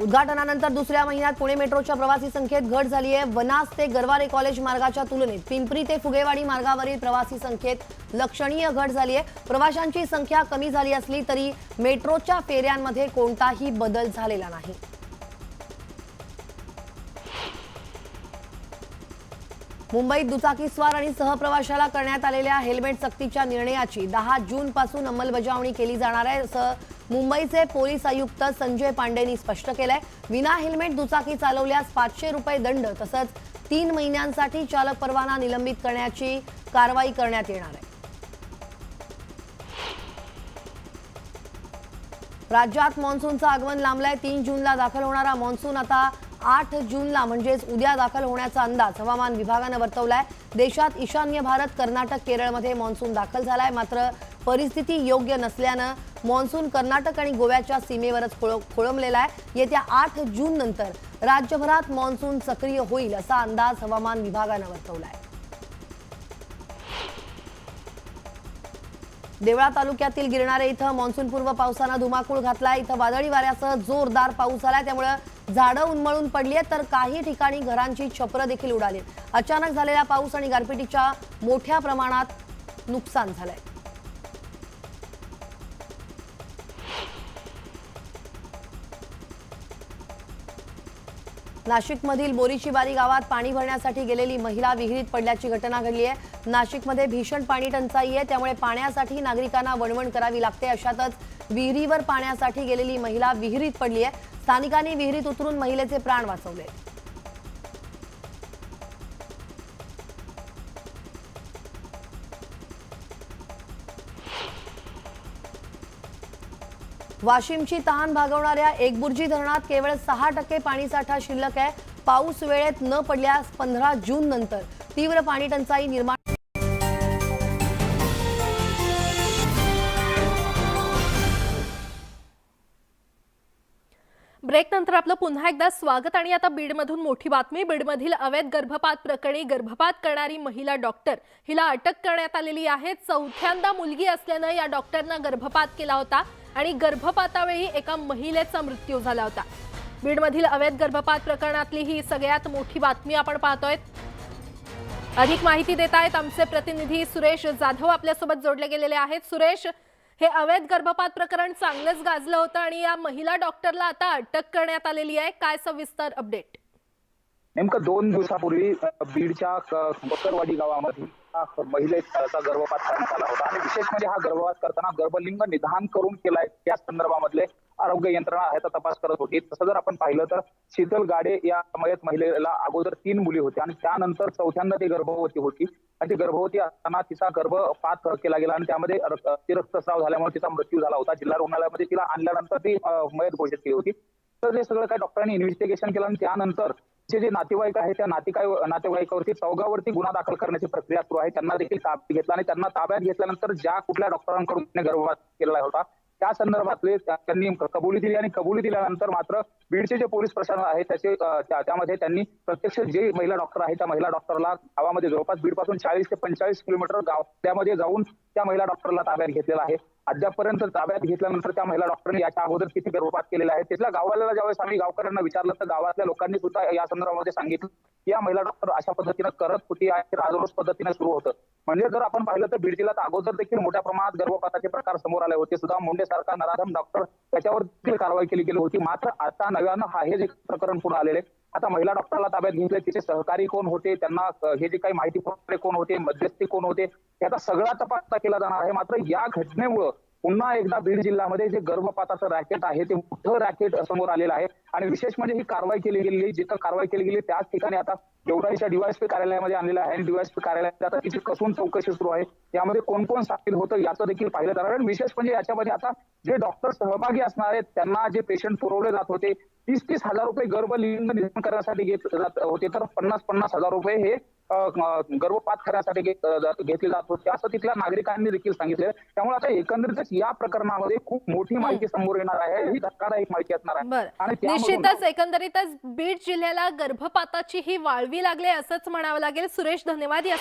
उद्घाटनानंतर दुसऱ्या महिन्यात पुणे मेट्रोच्या प्रवासी संख्येत घट झाली आहे. वनाज ते गरवारे कॉलेज मार्गाच्या तुलनेत पिंपरी ते फुगेवाडी मार्गावरील प्रवासी संख्येत लक्षणीय घट झाली आहे. प्रवाशांची संख्या कमी झाली असली तरी मेट्रोच्या फेऱ्यांमध्ये कोणताही बदल झालेला नाही. मुंबईत दुचाकीस्वार आणि सहप्रवाशाला करण्यात आलेल्या हेल्मेट सक्तीच्या निर्णयाची 10 जून पासून अंमलबजावणी केली जाणार आहे असं मुंबईचे पोलीस आयुक्त संजय पांडेंनी स्पष्ट केलंय. विना हेल्मेट दुचाकी चालवल्यास 500 रुपये दंड तसंच 3 महिन्यांसाठी चालक परवाना निलंबित करण्याची कारवाई करण्यात येणार आहे. राज्यात मान्सूनचं आगमन लांबलंय. 3 जूनला दाखल होणारा मान्सून आता 8 जूनला म्हणजेच उद्या दाखल होण्याचा अंदाज हवामान विभागानं वर्तवलाय. देशात ईशान्य भारत, कर्नाटक, केरळमध्ये मान्सून दाखल झालाय. मात्र परिस्थिती योग्य नसल्यानं मान्सून कर्नाटक आणि गोव्याच्या सीमेवरच खोळंबलेला आहे. येत्या 8 जून नंतर राज्यभरात मान्सून सक्रिय होईल असा अंदाज हवामान विभागानं वर्तवलाय. देवळा तालुक्यातील गिरणारे इथं मान्सूनपूर्व पावसानं धुमाकूळ घातलाय. इथं वादळी वाऱ्यासह जोरदार पाऊस झालाय. त्यामुळे झाडं उन्मळून पडली आहेत तर काही ठिकाणी घरांची छपरं देखील उडाली. अचानक झालेल्या पाऊस आणि गारपिटीच्या मोठ्या प्रमाणात नुकसान झालंय. नाशिकमधील बोरीचीबारी गावात पाणी भरण्यासाठी गेलेली महिला विहिरीत पडल्याची घटना घडली आहे. नाशिकमध्ये भीषण पाणी टंचाई आहे, त्यामुळे पाण्यासाठी नागरिकांना वणवण करावी लागते. अशातच विहिरीवर पाण्यासाठी गेलेली महिला विहिरीत पडली आहे. स्थानिकांनी विहिरीत उतरून महिलेचे प्राण वाचवले. वाशिमची तहान भागवणाऱ्या एकबुर्जी धरणात केवळ 6% पाणीसाठा शिल्लक आहे. पाऊस वेळेत न पडल्यास 15 जून नंतर तीव्र पाणी टंचाई निर्माण. ब्रेक नंतर आपलं पुन्हा एकदा स्वागत. आणि आता बीडमधून मोठी बातमी. बीडमधील अवैध गर्भपात प्रकरणी गर्भपात करणारी महिला डॉक्टर हिला अटक करण्यात आलेली आहे. चौथ्यांदा मुलगी असल्यानं या डॉक्टरनं गर्भपात केला होता आणि गर्भपातावेळी एका महिलेचा मृत्यू झाला होता. बीडमधील अवैध गर्भपात प्रकरणातली ही सगळ्यात मोठी बातमी आपण पाहतोय. अधिक माहिती देत आहेत आमचे प्रतिनिधी सुरेश जाधव आपल्यासोबत जोडले गेलेले आहेत. सुरेश, हे अवैध गर्भपात प्रकरण चांगलंच गाजलं होतं आणि या महिला डॉक्टरला आता अटक करण्यात आलेली आहे. काय सविस्तर अपडेट? नेमकं 2 दिवसापूर्वी बीडच्या बकरवाडी गावामध्ये महिलेचा गर्भपात करण्यात आला होता आणि विशेष म्हणजे हा गर्भपात करताना गर्भलिंग निदान करून केलाय या संदर्भामधले आरोग्य यंत्रणा ह्याचा तपास करत होती. तसं जर आपण पाहिलं तर शीतल गाडे या मयत महिलेला अगोदर 3 मुली होत्या आणि त्यानंतर चौथ्यांदा ती गर्भवती होती आणि ती गर्भवती असताना तिचा गर्भपात केला गेला आणि त्यामध्ये रक्तस्राव झाल्यामुळे तिचा मृत्यू झाला होता. जिल्हा रुग्णालयामध्ये तिला आणल्यानंतर ती मयत घोषित केली होती. तर हे सगळं काही डॉक्टरांनी इन्व्हेस्टिगेशन केलं आणि त्यानंतर जे नातेवाईक आहे त्या नातेवाईकावरती चौघावरती गुन्हा दाखल करण्याची प्रक्रिया सुरू आहे. त्यांना देखील ताब्यात घेतला आणि त्यांना ताब्यात घेतल्यानंतर ज्या कुठल्या डॉक्टरांकडून गर्भपात केलेला होता त्या संदर्भातले त्यांनी कबुली दिली आणि कबुली दिल्यानंतर मात्र बीडचे जे पोलीस प्रशासन आहे त्यामध्ये त्यांनी प्रत्यक्ष जे महिला डॉक्टर आहे त्या महिला डॉक्टरला गावामध्ये जवळपास बीडपासून 40 ते 45 किलोमीटर गाव त्यामध्ये जाऊन त्या महिला डॉक्टरला ताब्यात घेतलेला आहे. अद्यापर्यंत ताब्यात घेतल्यानंतर त्या महिला डॉक्टरने याच्या अगोदर किती गर्भपात केलेला आहे तिथल्या गावाला ज्यावेळेस आम्ही गावकऱ्यांना विचारलं तर गावातल्या लोकांनी सुद्धा या संदर्भामध्ये सांगितलं की या महिला डॉक्टर अशा पद्धतीनं करत होती आणि राजरोस पद्धतीने सुरू होतं. म्हणजे जर आपण पाहिलं तर बीड जिल्ह्यात अगोदर देखील मोठ्या प्रमाणात गर्भपाताचे प्रकार समोर आले होते. सुद्धा मुंडे सारखा नराधम डॉक्टर त्याच्यावर देखील कारवाई केली गेली होती. मात्र आता नव्यानं हे जे प्रकरण पुढे आलेले आता महिला डॉक्टरला ताब्यात घेतले, तिचे सहकारी कोण होते, त्यांना हे जे काही माहिती पुरवणारे कोण होते, मध्यस्थी कोण होते, याचा सगळा तपास केला जाणार आहे. मात्र या घटनेमुळं पुन्हा एकदा बीड जिल्ह्यामध्ये जे गर्भपाताचं रॅकेट आहे ते मोठं रॅकेट समोर आलेलं आहे आणि विशेष म्हणजे ही कारवाई केली गेली, जिथं कारवाई केली गेली त्याच ठिकाणी आता देवराईच्या डीवायएसपी कार्यालयामध्ये आणलेलं आहे आणि डीवायएसपी कार्यालयात आता तिची कसून चौकशी सुरू आहे. यामध्ये कोण कोण सामील होतं याचं देखील पाहिलं जाणार आहे. विशेष म्हणजे याच्यामध्ये आता जे डॉक्टर सहभागी असणार आहेत त्यांना जे पेशंट पुरवले जात होते 30-30 हजार रुपये गर्भलिंग निदान करण्यासाठी घेतले जात होते तर 50-50 हजार रुपये हे गर्भपात करण्यासाठी घेतले जात होते असं तिथल्या नागरिकांनी देखील सांगितले. त्यामुळे आता एकंदरीतच या प्रकरणामध्ये खूप मोठी माहिती समोर येणार आहे, ही धक्कादायक माहिती असणार आहे. आणि निश्चितच एकंदरीतच बीड जिल्ह्याला गर्भपाताची ही वाळवी लागली असंच म्हणावं लागेल. सुरेश, धन्यवाद या